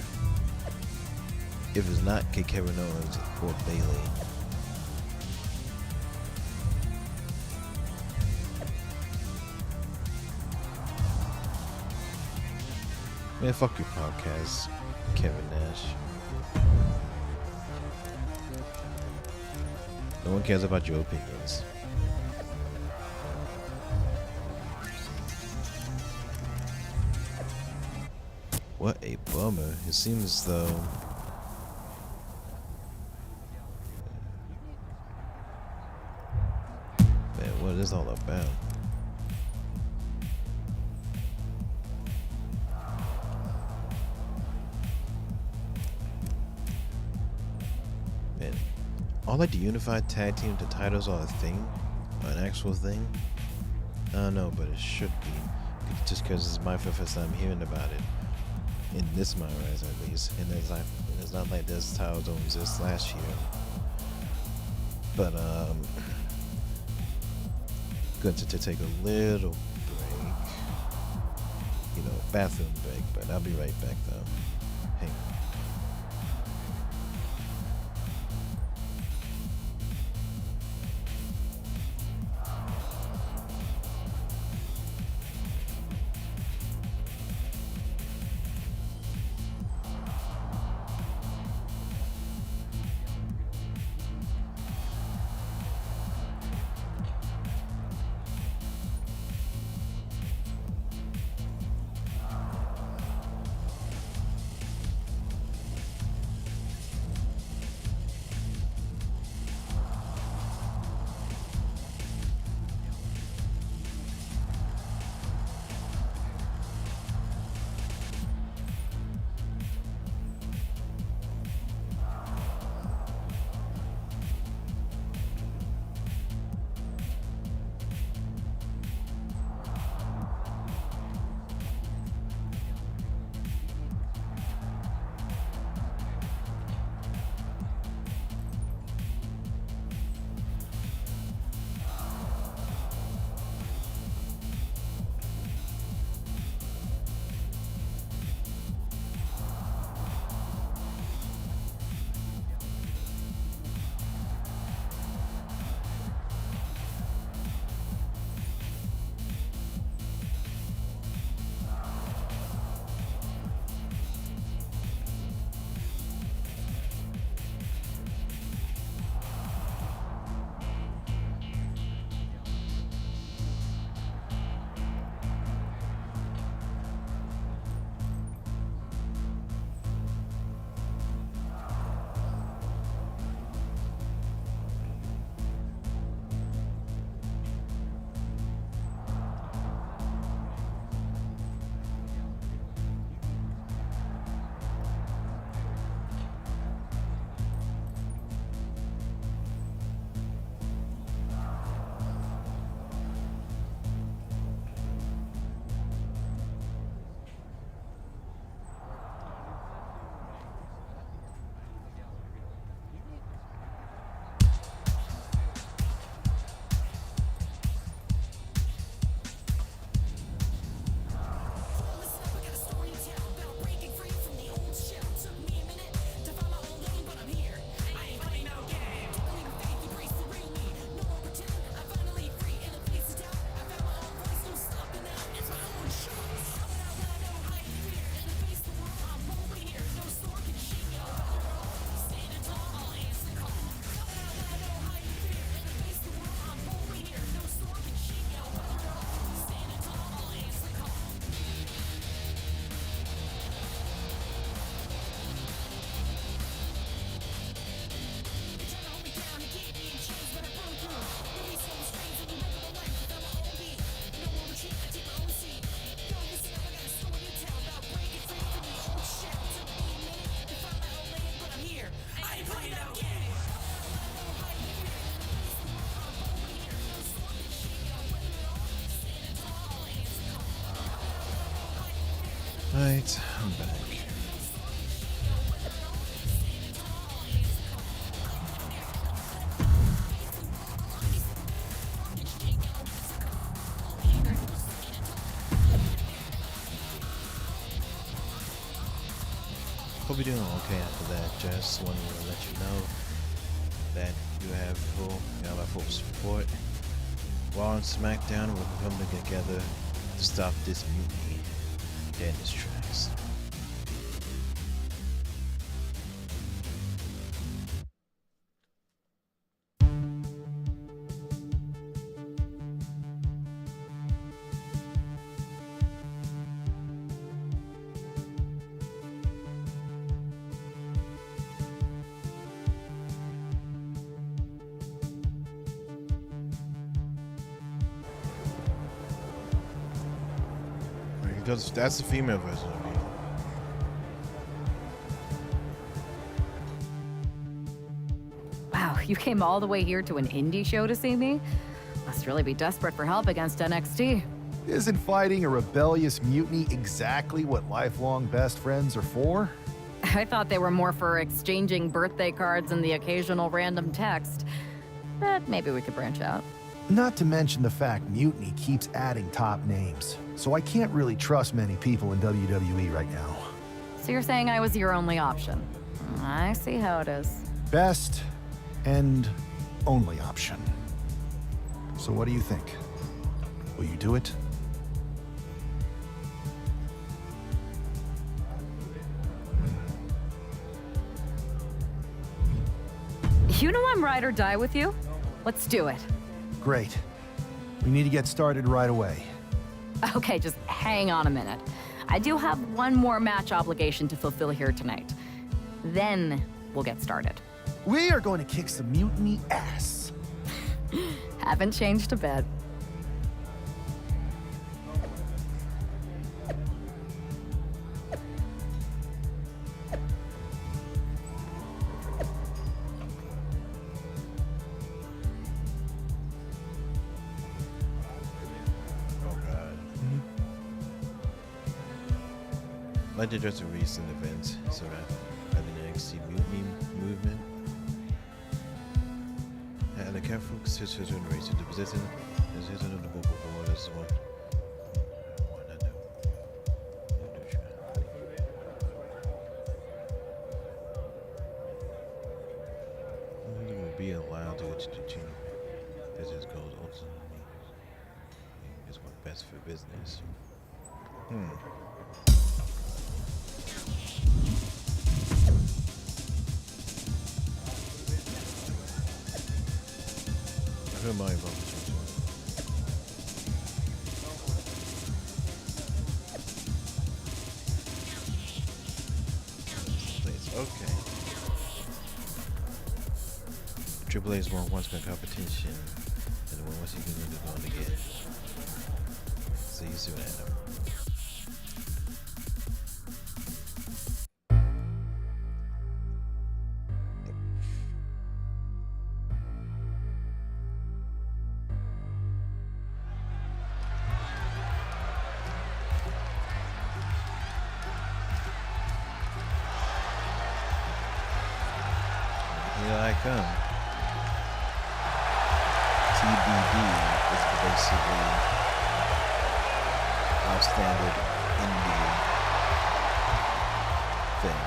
If it's not Kevin Owens or Bayley. Man, fuck your podcast, Kevin Nash. No one cares about your opinions. What a bummer. It seems as though man, what is all about? Man, all like the unified tag team, the titles are a thing, an actual thing. I don't know, but it should be. Just because it's my first time hearing about it. In this MyRise at least. And it's not like this titles don't exist last year. But good to take a little break. You know, bathroom break, but I'll be right back though. Hang on. Right, I'm back. Hope you're doing okay after that. Just wanted to let you know that you have our full support. Raw and SmackDown will be coming together to stop this mutiny dead in its tracks. Because that's the female version of me. Wow, you came all the way here to an indie show to see me? Must really be desperate for help against NXT. Isn't fighting a rebellious mutiny exactly what lifelong best friends are for? I thought they were more for exchanging birthday cards and the occasional random text. But maybe we could branch out. Not to mention the fact Mutiny keeps adding top names, so I can't really trust many people in WWE right now. So you're saying I was your only option? I see how it is. Best and only option. So what do you think? Will you do it? You know I'm ride or die with you. Let's do it. Great. We need to get started right away. Okay, just hang on a minute. I do have one more match obligation to fulfill here tonight. Then we'll get started. We are going to kick some Mutiny ass. Haven't changed a bit. I'd like to address a recent event surrounding the NXT Mutiny movement. And the careful consideration to the position of the vocal board as one. You will be allowed to continue. This is goes ultimately is what best for business. Who am I involved Okay. Triple H won once by competition, and the one once he can move on again. See you soon, Adam. Here I come. TBD is basically our standard indie thing.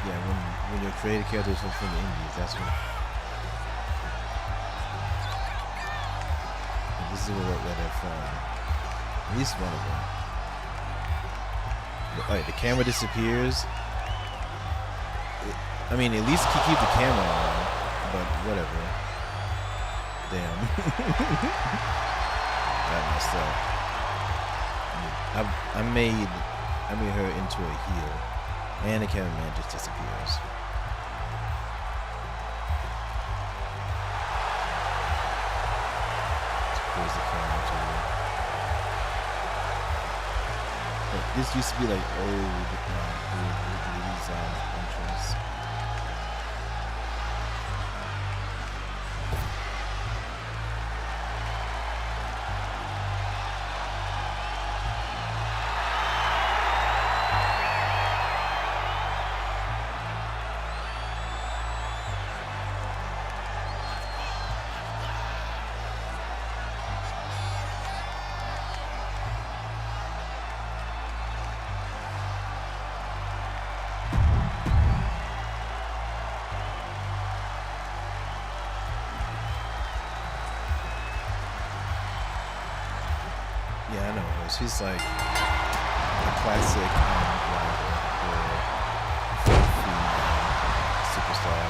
Yeah, when your creative characters are from the indies, that's when. And this is where they're from. At least one of them. Alright, the camera disappears. I mean, at least keep the camera on, but whatever. Damn. That messed up. I made her into a heel, and the cameraman just disappears. Let's close the camera too. This used to be like old entrance. Yeah, I know. She's like a classic rival for female superstar.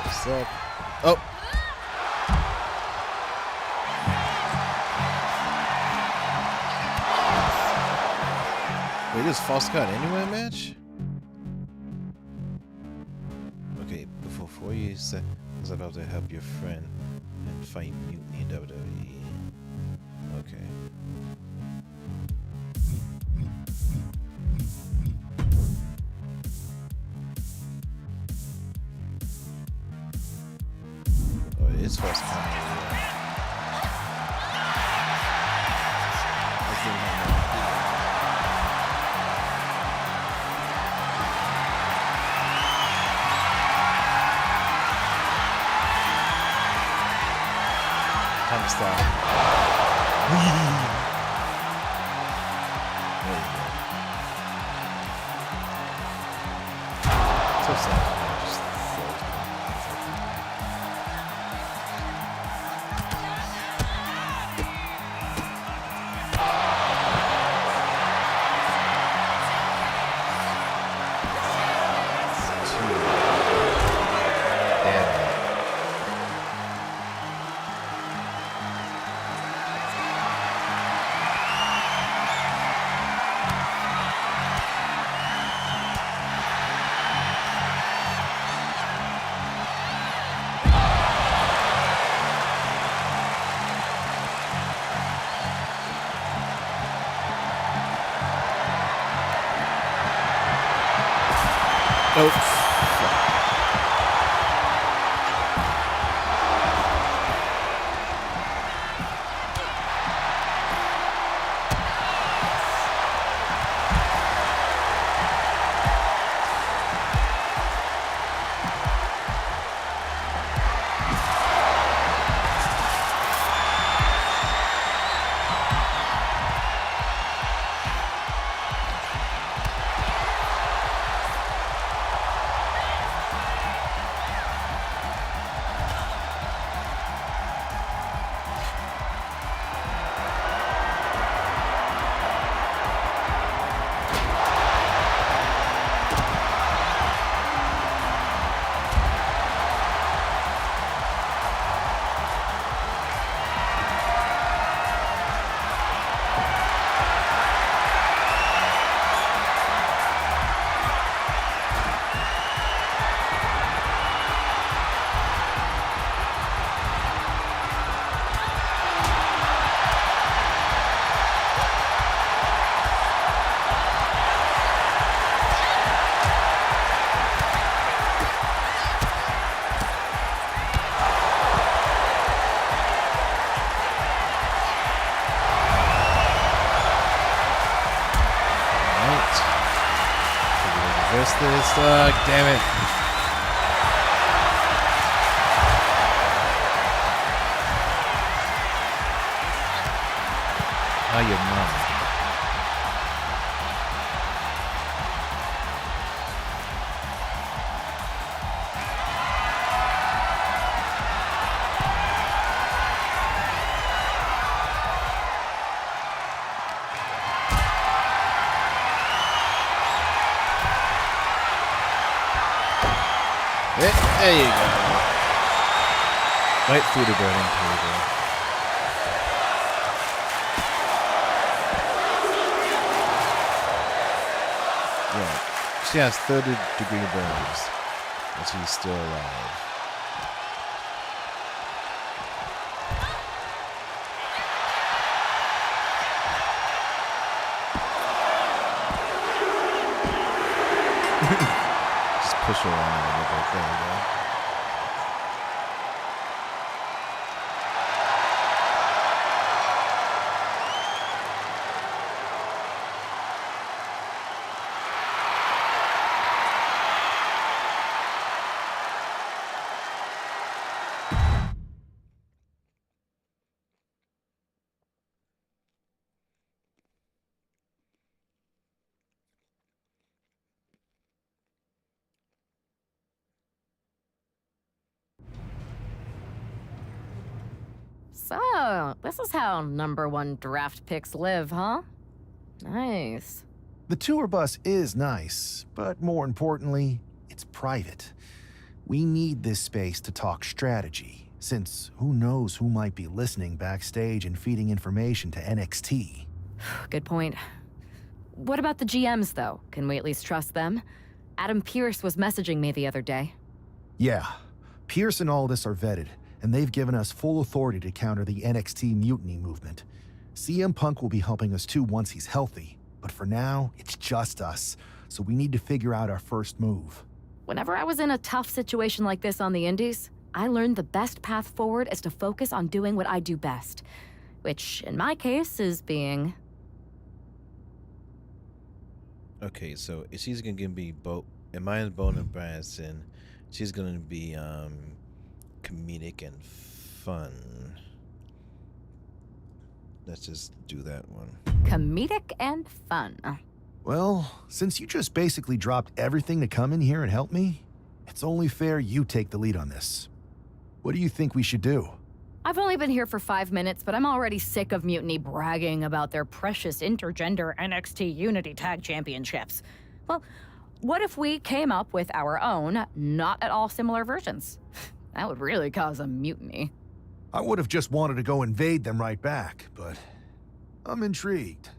What's up? Oh. Wait, this false count anywhere match? Okay, before you said I was about to help your friend and fight Mutiny in WWE. Okay. Oh, it's false count. Time to stop. There you go. So sad. Just float. Nope. This, damn it. Oh, your mom. There you go. Right through the burning table. Yeah, she has 30-degree burns, and she's still alive. Just push her around a little bit. There you go. So, this is how #1 draft picks live, huh? Nice. The tour bus is nice, but more importantly, it's private. We need this space to talk strategy, since who knows who might be listening backstage and feeding information to NXT. Good point. What about the GMs, though? Can we at least trust them? Adam Pearce was messaging me the other day. Yeah, Pierce and Aldis are vetted, and they've given us full authority to counter the NXT mutiny movement. CM Punk will be helping us too once he's healthy, but for now, it's just us, so we need to figure out our first move. Whenever I was in a tough situation like this on the Indies, I learned the best path forward is to focus on doing what I do best, which, in my case, is being... Okay, so she's gonna give me both. In mine, Bone and Branson, she's gonna be comedic and fun. Let's just do that one. Comedic and fun. Well, since you just basically dropped everything to come in here and help me, it's only fair you take the lead on this. What do you think we should do? I've only been here for 5 minutes, but I'm already sick of Mutiny bragging about their precious intergender NXT Unity Tag Championships. Well, what if we came up with our own, not at all similar versions? That would really cause a mutiny. I would have just wanted to go invade them right back, but I'm intrigued.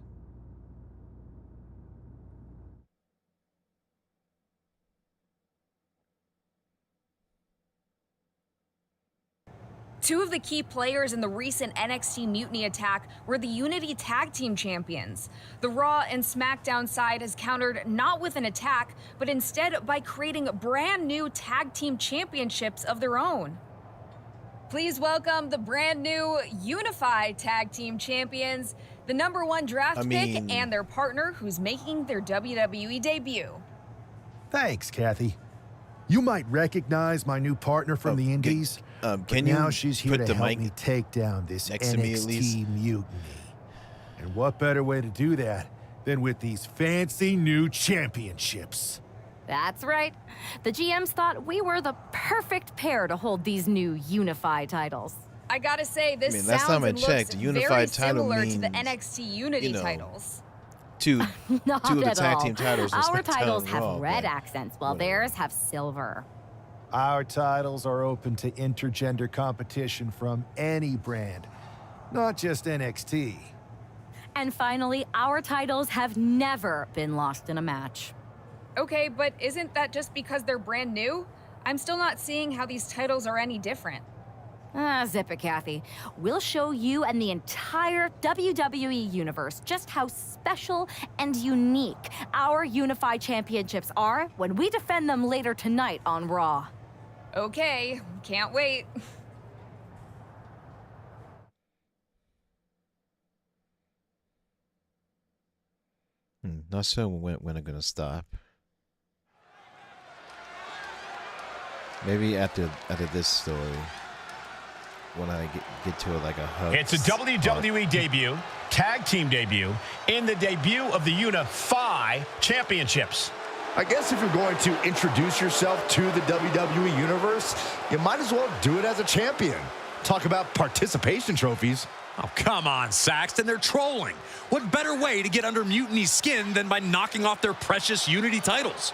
Two of the key players in the recent NXT Mutiny attack were the Unity Tag Team Champions. The Raw and SmackDown side has countered not with an attack, but instead by creating brand new Tag Team Championships of their own. Please welcome the brand new Unified Tag Team Champions, the #1 draft pick and their partner who's making their WWE debut. Thanks, Kathy. You might recognize my new partner from the Indies. Can now you she's here put to the help mic me take down this next to me, at least? NXT mutiny. And what better way to do that than with these fancy new championships? That's right. The GMs thought we were the perfect pair to hold these new unified titles. I gotta say, this last sounds time I and checked, looks the unified very title similar to the means, NXT Unity you know, titles. Two of the at tag all. team titles. on Our SmackDown titles and have Raw, red but accents, while theirs have silver. Our titles are open to intergender competition from any brand, not just NXT. And finally, our titles have never been lost in a match. Okay, but isn't that just because they're brand new? I'm still not seeing how these titles are any different. Zip it, Kathy. We'll show you and the entire WWE universe just how special and unique our unified championships are when we defend them later tonight on Raw. Okay, can't wait. Not sure when I'm gonna stop. Maybe after this story, when I get to like a hug. It's a WWE debut, tag team debut, in the debut of the Unify Championships. I guess if you're going to introduce yourself to the WWE Universe, you might as well do it as a champion. Talk about participation trophies. Oh, come on, Saxton. They're trolling. What better way to get under Mutiny's skin than by knocking off their precious Unity titles?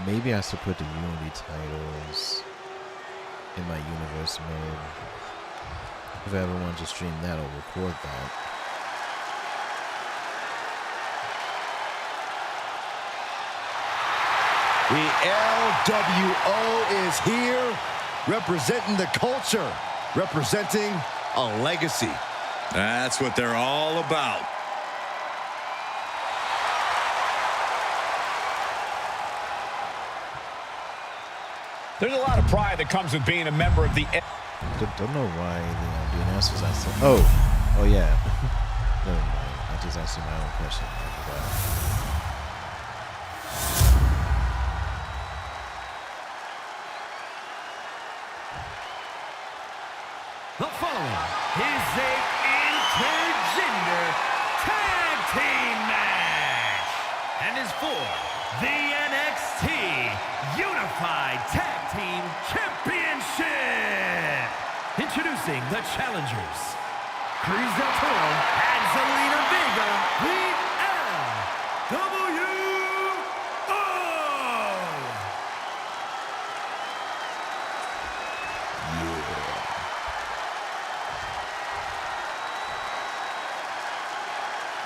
Maybe I should put the Unity titles in my universe mode. If I ever want to stream that or record that. The LWO is here, representing the culture, representing a legacy. That's what they're all about. There's a lot of pride that comes with being a member of the... Don't know why the announcers asked them. Oh yeah. Never mind. I just asked you my own question. The following is a intergender tag team match and is for the NXT Unified Tag Team Championship. Introducing the challengers, Cruz del Toro and Zelina Vega, the LWO.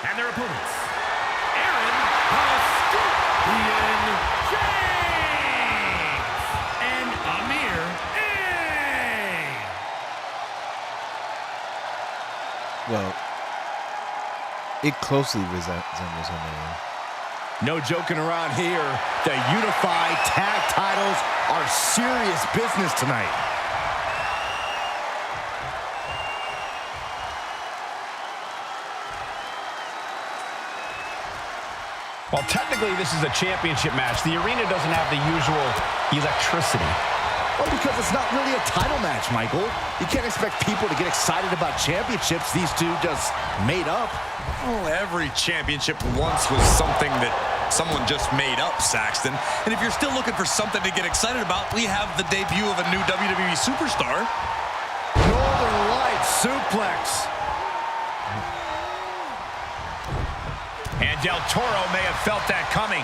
And their opponents, Aaron Scorpion James and Amir A. Well, it closely resembles her name. No joking around here. The unified tag titles are serious business tonight. Well, technically, this is a championship match. The arena doesn't have the usual electricity. Well, because it's not really a title match, Michael. You can't expect people to get excited about championships these two just made up. Well, every championship once was something that someone just made up, Saxton. And if you're still looking for something to get excited about, we have the debut of a new WWE superstar. Northern Lights suplex. And Del Toro may have felt that coming.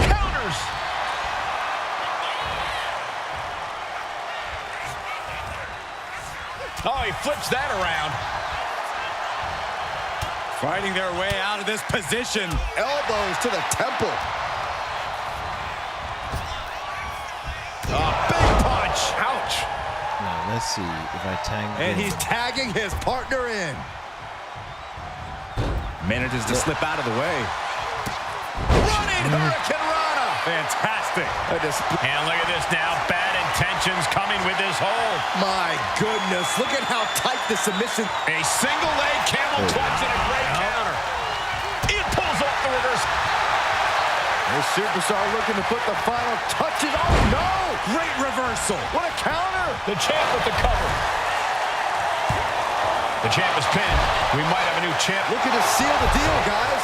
Counters! Oh, he flips that around. Fighting their way out of this position. Elbows to the temple. Big punch. Ouch. Now, let's see if I tag And him. he's tagging his partner in. Manages to slip out of the way. Running Hurricane Rana. Fantastic. And look at this now. Bad intentions coming with this hold. My goodness. Look at how tight the submission. A single leg camel clutch and a great counter. It pulls off the reverse. This superstar looking to put the final touches. Oh, no. Great reversal. What a counter. The champ with the cover. The champ is pinned. We might have a new champ. Looking to seal the deal, guys.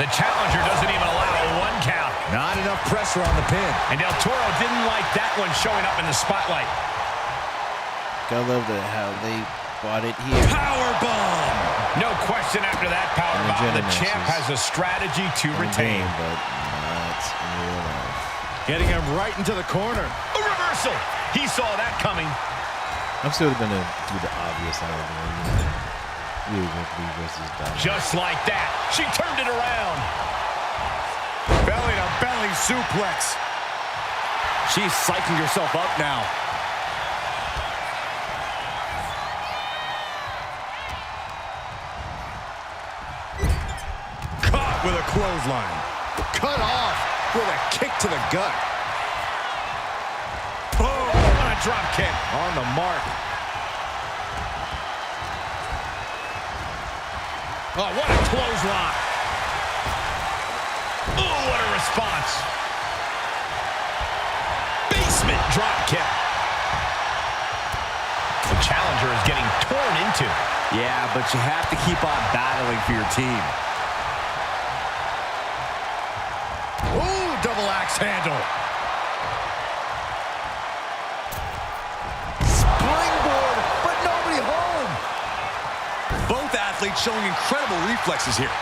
The challenger doesn't even allow a one count. Not enough pressure on the pin. And Del Toro didn't like that one showing up in the spotlight. Gotta love how they bought it here. Powerbomb. No question after that powerbomb. The champ has a strategy to retain. But not in real life. Getting him right into the corner. A reversal. He saw that coming. I'm still gonna do the obvious out of the way. Ripley versus Dominic. Just like that. She turned it around. Belly to belly suplex. She's psyching herself up now. Caught with a clothesline. Cut off with a kick to the gut. Oh, what a drop kick. On the mark. Oh, what a clothesline. Oh, what a response. Basement drop kick. The challenger is getting torn into. Yeah, but you have to keep on battling for your team. Ooh, double axe handle. Springboard, but nobody home. Both athletes showing incredible reflexes here.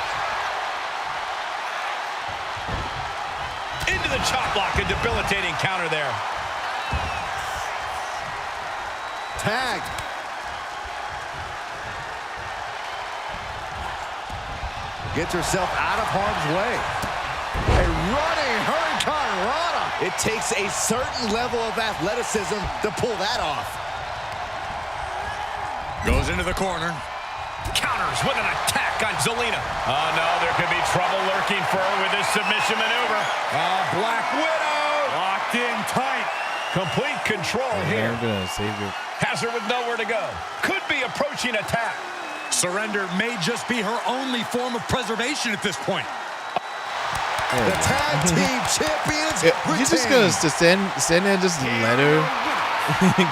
Into the chop block, a debilitating counter there. Tag. Gets herself out of harm's way. A running Hurricane Rana. It takes a certain level of athleticism to pull that off. Goes into the corner. Counters with an attack on Zelina. Oh, no, there could be trouble lurking for her with this submission maneuver. Black Widow. Locked in tight. Complete control here. I'm gonna save it. Has her with nowhere to go. Could be approaching attack. Surrender may just be her only form of preservation at this point. The tag team champions You're just gonna stand there and just let her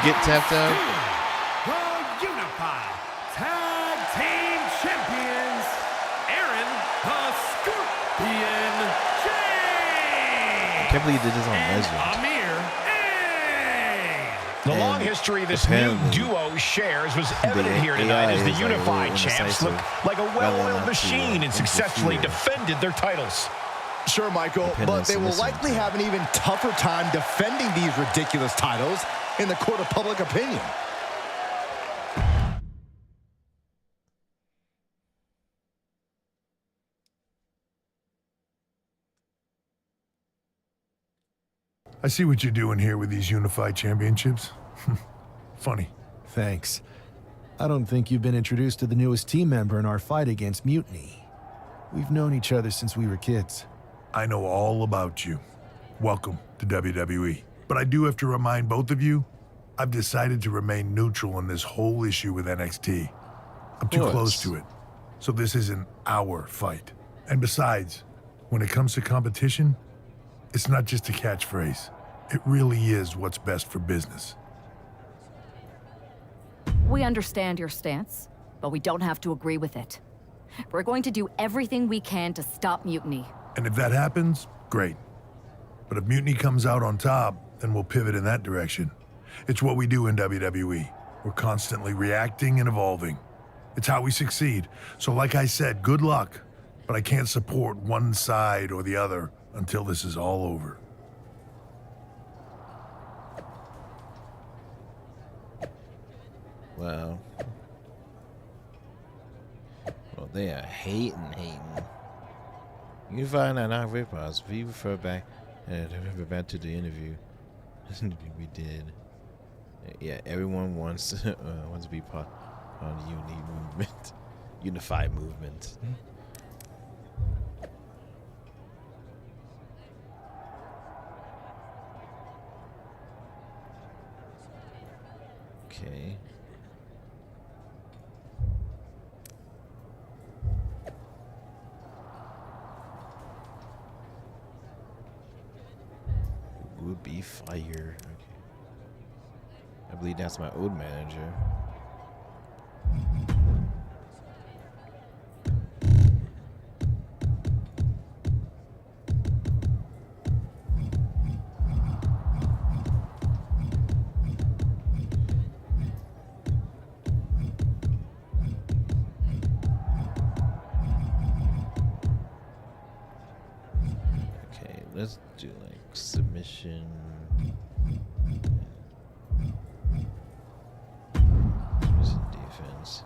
get tapped out? The Unified Tag Team Champions, can't believe they did this on Legend. The long history this new duo shares was evident here tonight as the unified champs look like a well-oiled machine and successfully defended their titles. Sure, Michael, but they will likely have an even tougher time defending these ridiculous titles in the court of public opinion. I see what you're doing here with these unified championships. Funny. Thanks. I don't think you've been introduced to the newest team member in our fight against Mutiny. We've known each other since we were kids. I know all about you. Welcome to WWE. But I do have to remind both of you, I've decided to remain neutral in this whole issue with NXT. I'm too close to it. So this isn't our fight. And besides, when it comes to competition, it's not just a catchphrase. It really is what's best for business. We understand your stance, but we don't have to agree with it. We're going to do everything we can to stop Mutiny. And if that happens, great. But if Mutiny comes out on top, then we'll pivot in that direction. It's what we do in WWE. We're constantly reacting and evolving. It's how we succeed. So like I said, good luck. But I can't support one side or the other until this is all over. Wow. Well, they are hating. You can find out our reports. We refer back to the interview we did. Yeah, everyone wants to be part of the unified movement. Okay. Would be fire. Okay. I believe that's my old manager. Okay, let's do like submission. Defense.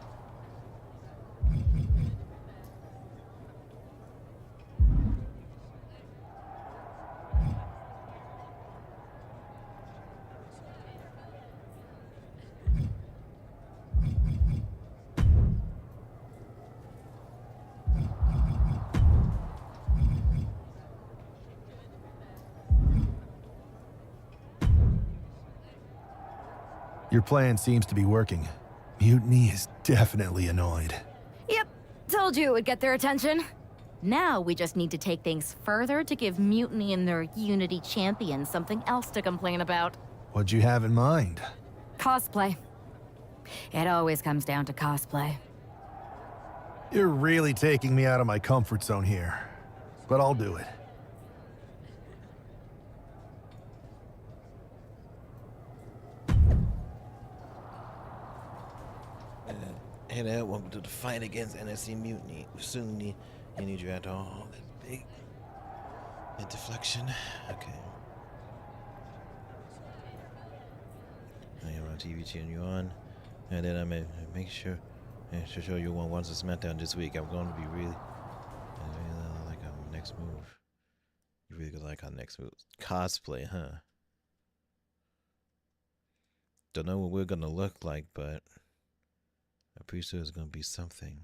Your plan seems to be working. Mutiny is definitely annoyed. Yep, told you it would get their attention. Now we just need to take things further to give Mutiny and their Unity champions something else to complain about. What'd you have in mind? Cosplay. It always comes down to cosplay. You're really taking me out of my comfort zone here, but I'll do it. Hey there, welcome to the fight against NXT Mutiny. We soon need you at all. That big deflection. Okay. I am on TV cheering you on. And then I may make sure to show you one once a SmackDown this week. I'm going to be really like our next move. You really gonna like our next move. Cosplay, huh? Don't know what we're gonna look like, but I'm pretty sure it's going to be something.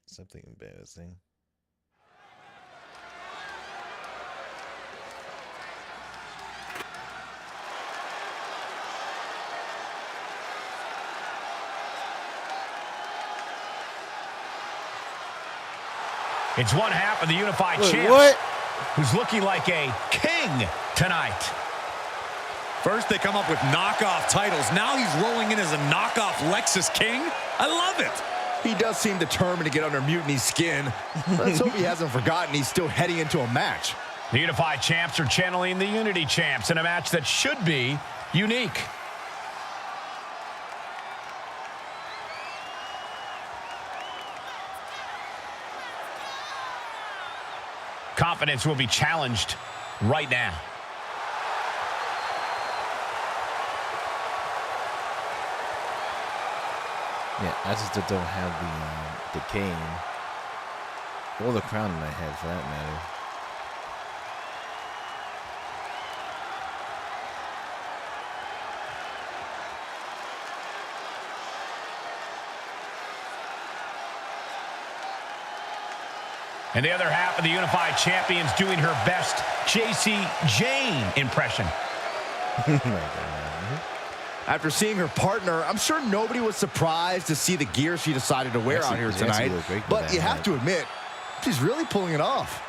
Something embarrassing. It's one half of the unified champs who's looking like a king tonight. First, they come up with knockoff titles. Now he's rolling in as a knockoff Lexus King. I love it. He does seem determined to get under Mutiny's skin. Let's hope he hasn't forgotten he's still heading into a match. The Unified Champs are channeling the Unity Champs in a match that should be unique. Confidence will be challenged right now. Yeah, I just don't have the cane or the crown in my head, for that matter. And the other half of the Unified Champions doing her best JC Jane impression. After seeing her partner, I'm sure nobody was surprised to see the gear she decided to wear out here tonight. But you have to admit, she's really pulling it off.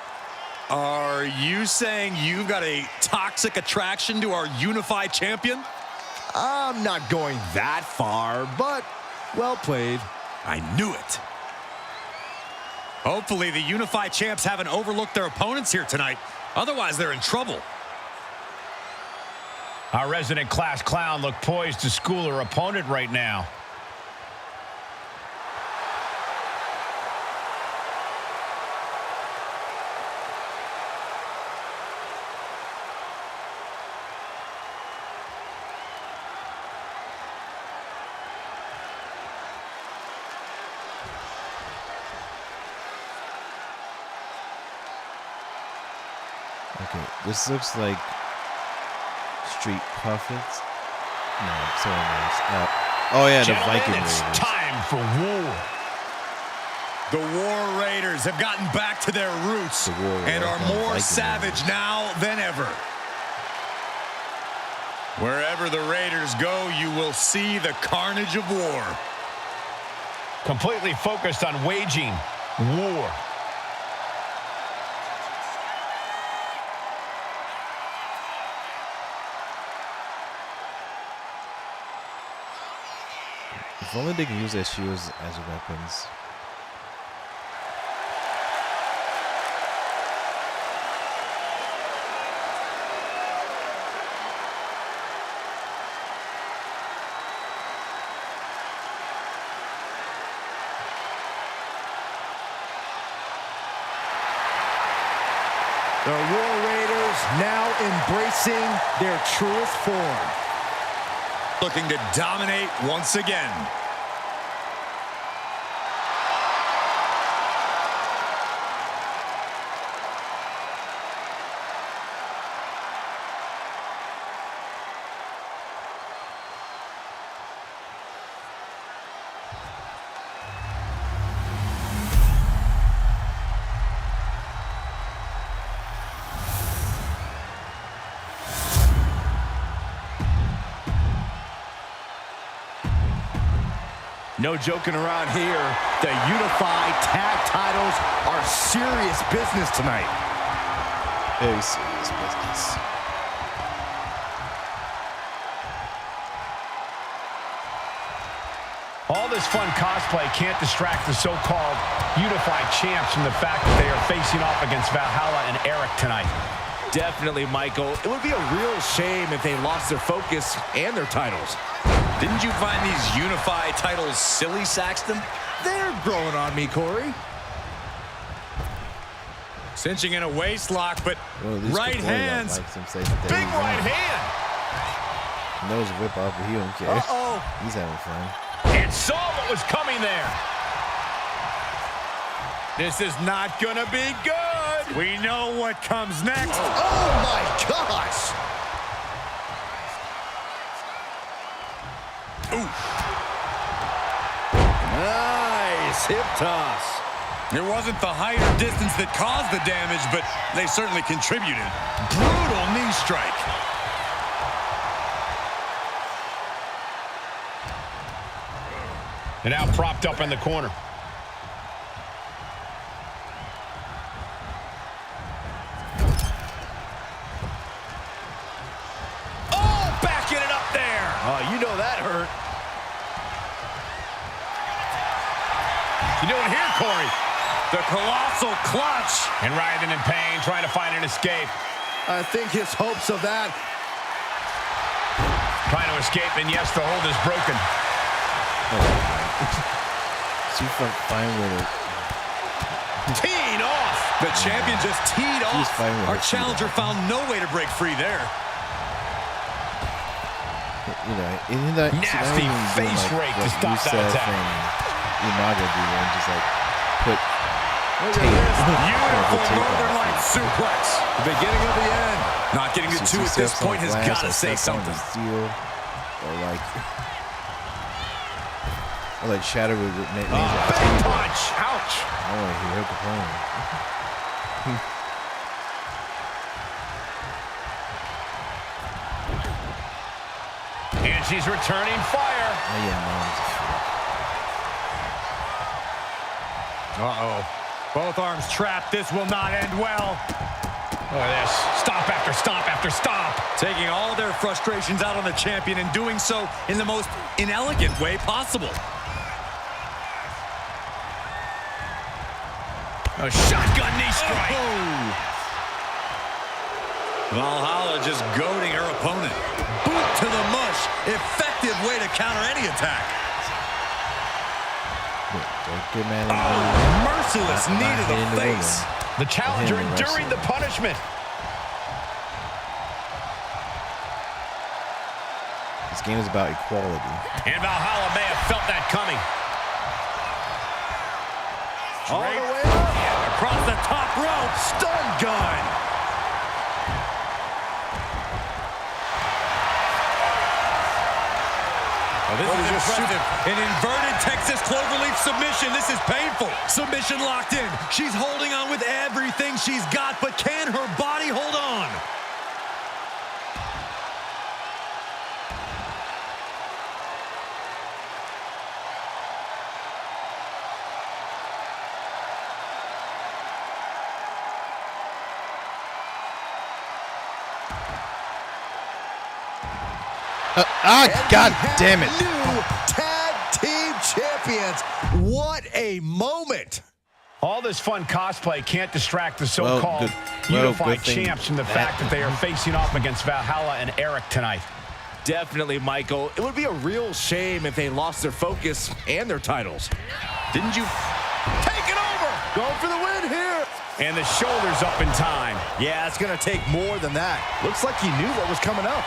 Are you saying you've got a toxic attraction to our Unified Champion? I'm not going that far, but well played. I knew it. Hopefully the Unified Champs haven't overlooked their opponents here tonight. Otherwise, they're in trouble. Our resident class clown looked poised to school her opponent right now. Okay, this looks like Street Profits. No, someone else. Oh yeah, the Viking Raiders. It's time for war. The War Raiders have gotten back to their roots and are more savage now than ever. Wherever the Raiders go, you will see the carnage of war. Completely focused on waging war. If only they can use their shields as weapons. The War Raiders now embracing their truest form. Looking to dominate once again. No joking around here. The Unified Tag Titles are serious business tonight. Very serious business. All this fun cosplay can't distract the so-called Unified Champs from the fact that they are facing off against Valhalla and Eric tonight. Definitely, Michael. It would be a real shame if they lost their focus and their titles. Didn't you find these Unified titles silly, Saxton? They're growing on me, Corey. Cinching in a waist lock, but right hands. Big right hand. He knows a whip off, but he don't care. Uh-oh. He's having fun. And saw what was coming there. This is not gonna be good. We know what comes next. Oh my gosh. Ooh. Nice hip toss. It wasn't the height or distance that caused the damage, but they certainly contributed. Brutal knee strike. And now propped up in the corner. Oh, backing it up there. Oh, you know that hurt. territory. The colossal clutch. And writhing in pain, trying to find an escape. I think his hopes of that. Trying to escape, and yes, the hold is broken. She fine with it. Teed off. The champion just teed off. Our challenger found no way to break free there. You know, nasty face rake to stop that attack. Umaga do and just like put beautiful Northern Lights suplex. The beginning of the end. Not getting to two at this point has got to say something. Or like Shadow would make big punch. Ouch. I want to hear her complain. And she's returning fire. Uh-oh. Both arms trapped. This will not end well. Look at this. Stop after stop after stop. Taking all their frustrations out on the champion and doing so in the most inelegant way possible. A shotgun knee strike. Oh. Valhalla just goading her opponent. Boot to the mush. Effective way to counter any attack. Merciless knee to the face. The challenger enduring the punishment. This game is about equality. And Valhalla may have felt that coming. All the way up. Across the top rope. Stun gun. Oh, this is impressive. An inverted Texas cloverleaf submission. This is painful. Submission locked in. She's holding on with everything she's got, but can her body hold on? God damn it. New tag team champions. What a moment. All this fun cosplay can't distract the so-called unified champs from the fact that they are facing off against Valhalla and Eric tonight. Definitely, Michael. It would be a real shame if they lost their focus and their titles. Didn't you take it over? Going for the win here. And the shoulders up in time. Yeah, it's going to take more than that. Looks like he knew what was coming up.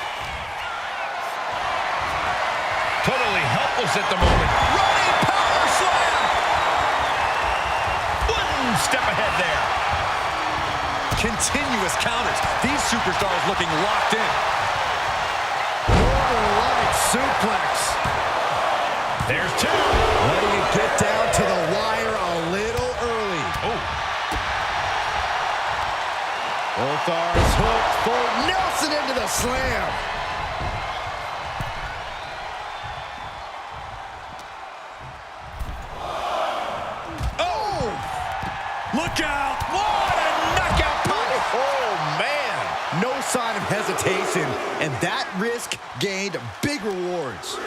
Totally helpless at the moment. Running power slam. One step ahead there. Continuous counters. These superstars looking locked in. Northern Lights suplex. There's two. Letting it get down to the wire a little early. Oh. Both arms hooked for Nelson into the slam. Look out! What a knockout punch! Oh, man! No sign of hesitation, and that risk gained big rewards.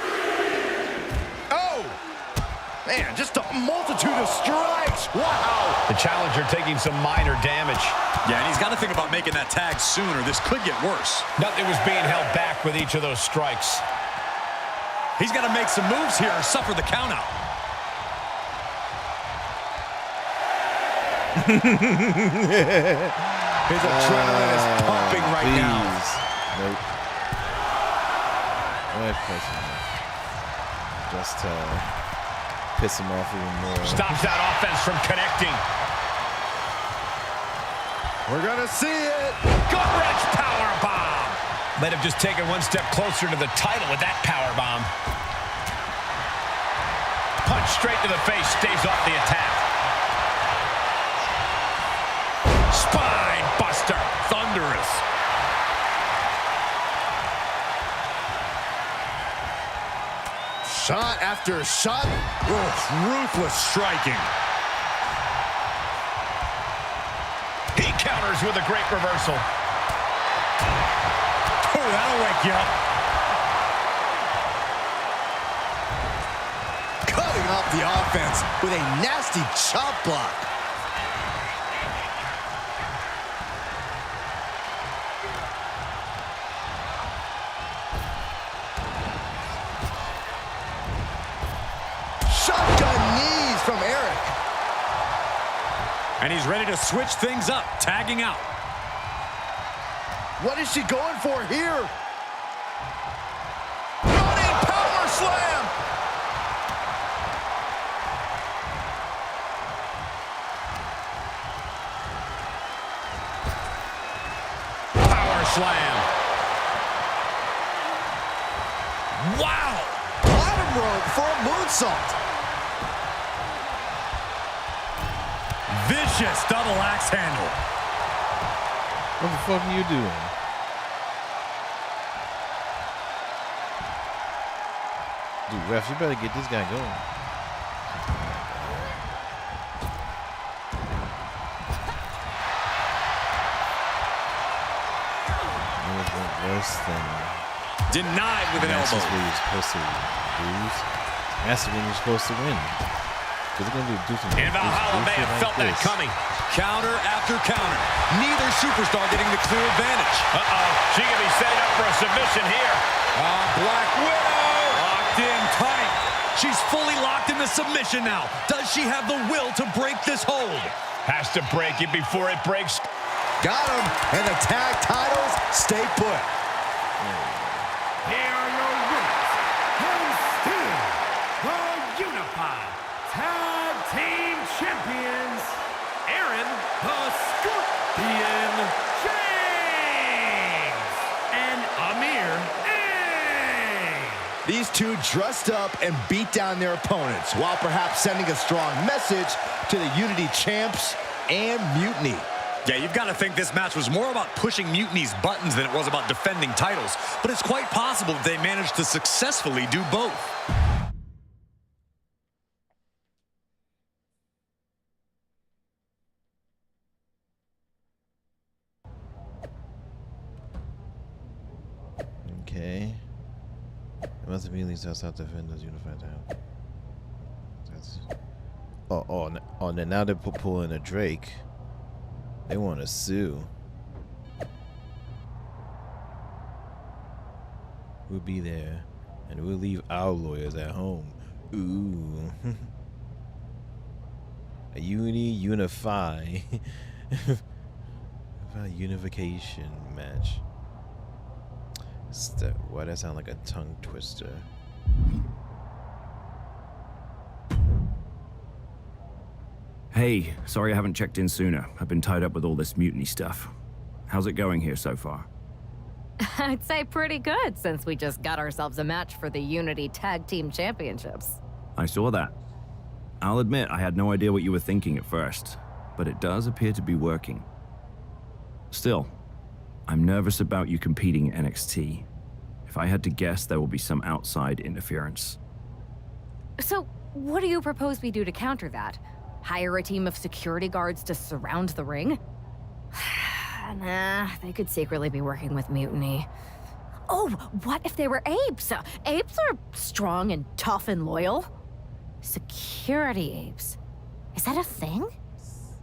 Oh! Man, just a multitude of strikes! Wow! The challenger taking some minor damage. Yeah, and he's got to think about making that tag sooner. This could get worse. Nothing was being held back with each of those strikes. He's got to make some moves here or suffer the countout. His adrenaline is pumping right now. Nope. Just to piss him off even more. Stops that offense from connecting. We're gonna see it. Gut-wrench powerbomb. Might have just taken one step closer to the title with that powerbomb. Punch straight to the face, stays off the attack. Spine buster. Thunderous. Shot after shot. Ruthless striking. He counters with a great reversal. Oh, that'll wake you up. Cutting off the offense with a nasty chop block. Shotgun knees from Eric. And he's ready to switch things up, tagging out. What is she going for here? Running power slam! Power slam. Wow! Bottom rope for a moonsault. Vicious double axe handle. What the fuck are you doing? Dude, ref, you better get this guy going. Worse than denied with an elbow. That's where you're supposed to lose. That's when you're supposed to win. Because they're going to do some. And Valhalla may have felt that coming. Counter after counter. Neither superstar getting the clear advantage. Uh-oh. She could be setting up for a submission here. Black Widow. Locked in tight. She's fully locked in the submission now. Does she have the will to break this hold? Has to break it before it breaks. Got him. And the tag titles stay put. Here are your winners, and still the Unified Tag Team Champions, Aaron the Scorpion James and Amir A. These two dressed up and beat down their opponents, while perhaps sending a strong message to the Unity champs and Mutiny. Yeah, you've got to think this match was more about pushing Mutiny's buttons than it was about defending titles. But it's quite possible that they managed to successfully do both. Okay. It must have been at least outside defenders unified now. That's. Oh, now they're pulling a Drake. They want to sue. We'll be there, and we'll leave our lawyers at home. Ooh. A unify. Unification match. Why that sound like a tongue twister? Hey, sorry I haven't checked in sooner. I've been tied up with all this mutiny stuff. How's it going here so far? I'd say pretty good, since we just got ourselves a match for the Unity Tag Team Championships. I saw that. I'll admit I had no idea what you were thinking at first, but it does appear to be working. Still, I'm nervous about you competing at NXT. If I had to guess, there will be some outside interference. So, what do you propose we do to counter that? Hire a team of security guards to surround the ring? Nah, they could secretly be working with Mutiny. Oh, what if they were apes? Apes are strong and tough and loyal. Security apes. Is that a thing?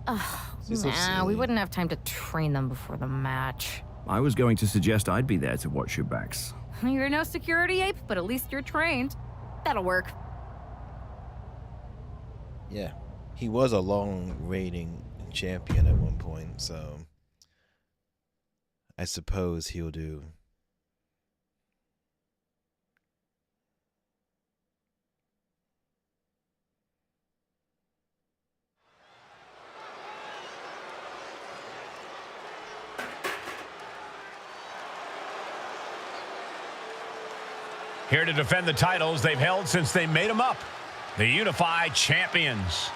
Nah, we wouldn't have time to train them before the match. I was going to suggest I'd be there to watch your backs. You're no security ape, but at least you're trained. That'll work. Yeah. He was a long reigning champion at one point, so I suppose he'll do. Here to defend the titles they've held since they made them up. The Unified Champions.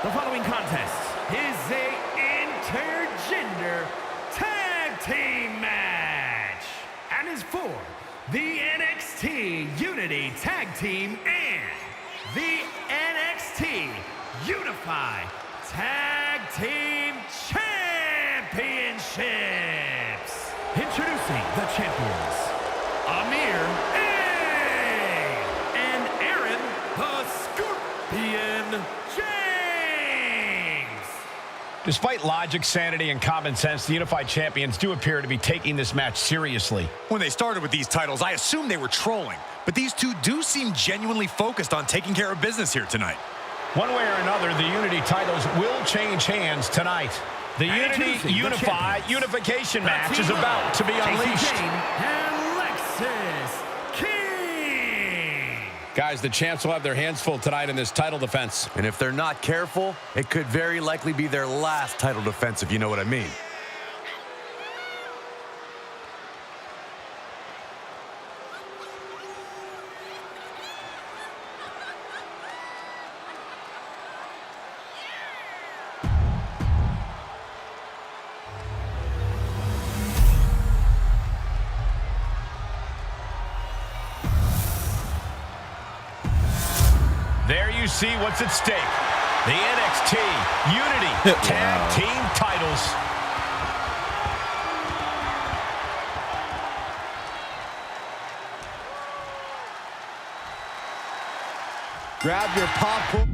The following contest is a intergender tag team match and is for the NXT Unity Tag Team and the NXT Unified Tag Team Championships. Introducing the champions, Amir A. and Aaron the Despite logic, sanity, and common sense, the Unified Champions do appear to be taking this match seriously. When they started with these titles, I assumed they were trolling. But these two do seem genuinely focused on taking care of business here tonight. One way or another, the Unity titles will change hands tonight. The Unity Unify Unification match is about to be unleashed. And Lexis King. Guys, the champs will have their hands full tonight in this title defense. And if they're not careful, it could very likely be their last title defense, if you know what I mean. There you see what's at stake. The NXT Unity Tag Team titles. Grab your popcorn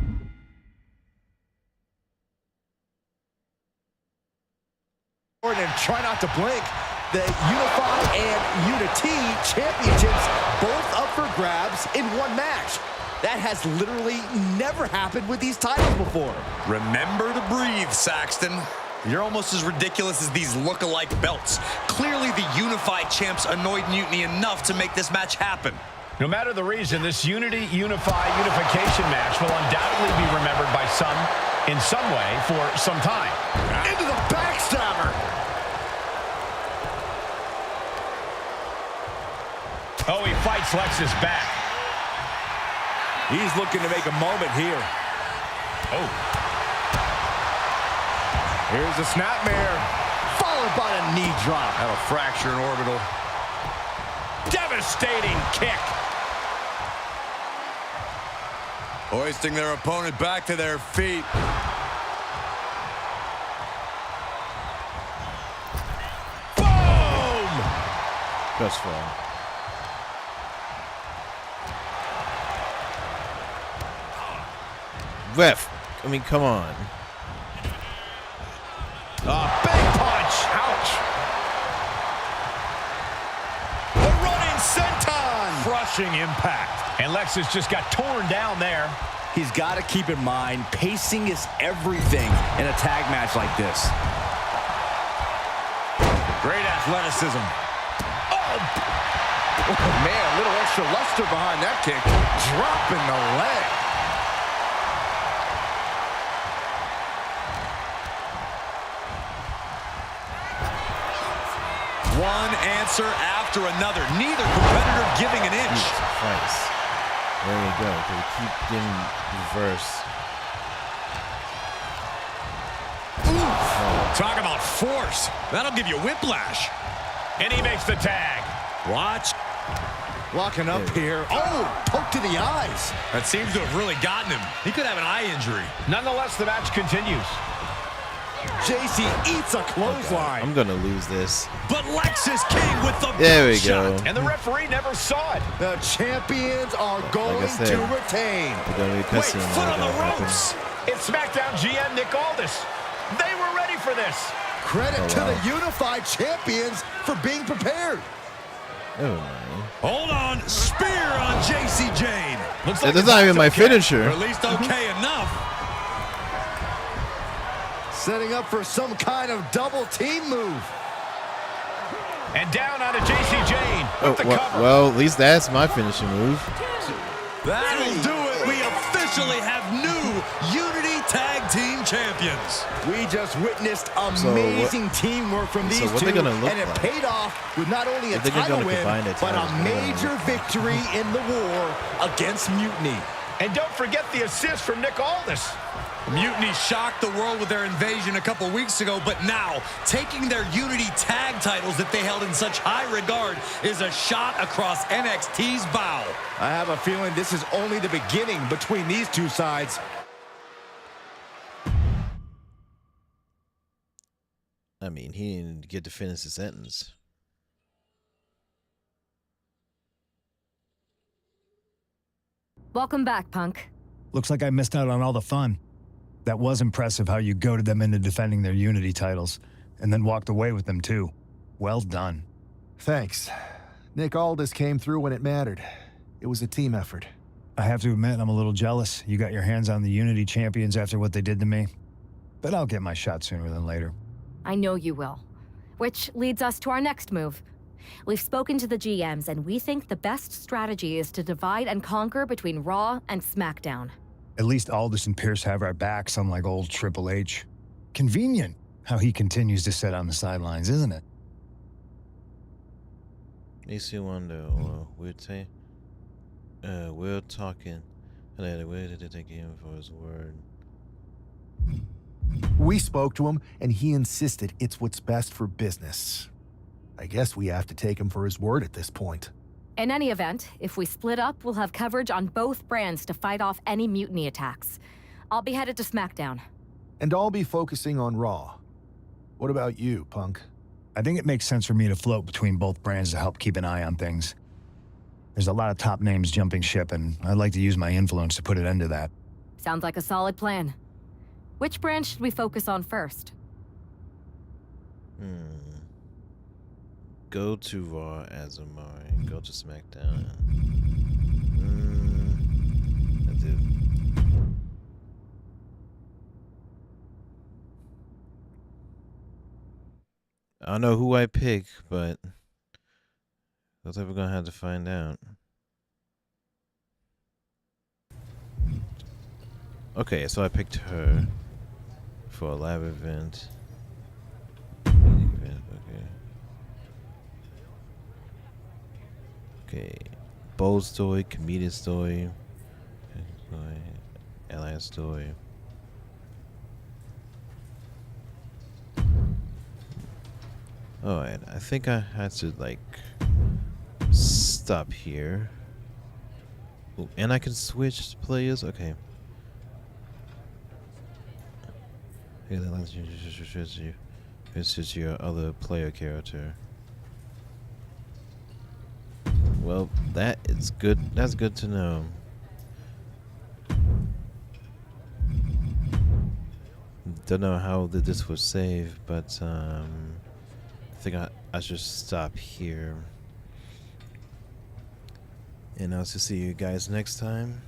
and try not to blink. The Unify and Unity championships both up for grabs in one match. That has literally never happened with these titles before. Remember to breathe, Saxton. You're almost as ridiculous as these look-alike belts. Clearly, the Unified champs annoyed Mutiny enough to make this match happen. No matter the reason, this Unity Unify Unification match will undoubtedly be remembered by some in some way for some time. Into the backstabber. Oh, he fights Lexis back. He's looking to make a moment here. Oh. Here's a snapmare, followed by a knee drop. That'll fracture an orbital. Devastating kick. Hoisting their opponent back to their feet. Boom! Just fall. Ref, I mean, come on. Big punch. Ouch. The running senton. Crushing impact. And Lexis just got torn down there. He's got to keep in mind, pacing is everything in a tag match like this. Great athleticism. Oh, man, a little extra luster behind that kick. Dropping the leg. One answer after another. Neither competitor giving an inch. Jesus Christ. There you go. They keep getting reverse. Talk about force. That'll give you whiplash. And he makes the tag. Watch. Locking up here. Oh, poke to the eyes. That seems to have really gotten him. He could have an eye injury. Nonetheless, the match continues. JC eats a clothesline. I'm gonna lose this. But Lexis King with the There we shot. go. And the referee never saw it. The champions are going Like I said, to retain. We're gonna be Wait, cussing. foot on the ropes. It's SmackDown GM Nick Aldis. They were ready for this. Credit to the Unified Champions for being prepared. Oh, no. Hold on. Spear on JC Jane. Looks like That's not even my okay. finisher. Or at least okay enough. Setting up for some kind of double team move. And down onto JC Jane with the cover. Well, at least that's my finishing move. That'll do it. We officially have new Unity Tag Team Champions. We just witnessed amazing teamwork from these what two, they gonna look and it like? paid off with not only a If they're gonna title win, combine it, but how a is it gonna major look? victory in the war against Mutiny. And don't forget the assist from Nick Aldis. Mutiny shocked the world with their invasion a couple weeks ago, but now taking their Unity tag titles that they held in such high regard is a shot across NXT's bow. I have a feeling this is only the beginning between these two sides. I mean, he didn't get to finish the sentence. Welcome back, Punk. Looks like I missed out on all the fun. That was impressive how you goaded them into defending their Unity titles, and then walked away with them too. Well done. Thanks. Nick Aldis came through when it mattered. It was a team effort. I have to admit, I'm a little jealous. You got your hands on the Unity champions after what they did to me. But I'll get my shot sooner than later. I know you will. Which leads us to our next move. We've spoken to the GMs, and we think the best strategy is to divide and conquer between Raw and SmackDown. At least Aldis and Pierce have our backs, unlike old Triple H. Convenient how he continues to sit on the sidelines, isn't it? Makes you wonder, we're talking, and where did they take him for his word? We spoke to him, and he insisted it's what's best for business. I guess we have to take him for his word at this point. In any event, if we split up, we'll have coverage on both brands to fight off any mutiny attacks. I'll be headed to SmackDown. And I'll be focusing on Raw. What about you, Punk? I think it makes sense for me to float between both brands to help keep an eye on things. There's a lot of top names jumping ship, and I'd like to use my influence to put an end to that. Sounds like a solid plan. Which brand should we focus on first? Go to Raw as Amari. Go to SmackDown. That's it. I don't know who I pick, but that's what we're gonna have to find out. Okay, so I picked her for a live event. Okay. Bold story, comedic story, alliance story. Alright, I think I had to like stop here. Ooh, and I can switch players? Okay. Okay, that lets you switch your other player character. Well, that is good. That's good to know. Don't know how this was saved, but I think I should stop here. And I'll see you guys next time.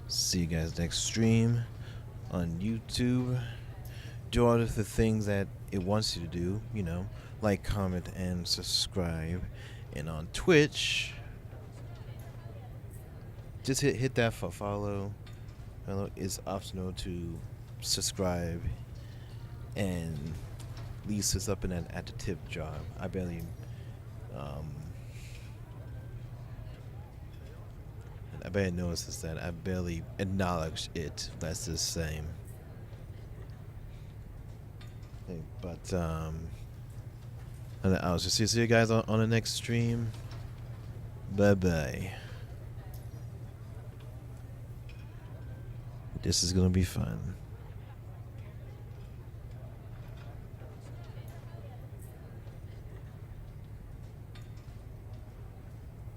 See you guys next stream on YouTube. Do all of the things that it wants you to do, you know, like, comment, and subscribe. And on Twitch, just hit that follow. It's optional to subscribe, and leaves us up at the tip jar. I barely notices that. I barely acknowledge it. That's the same. But I'll just see you guys on the next stream. Bye bye. This is gonna be fun.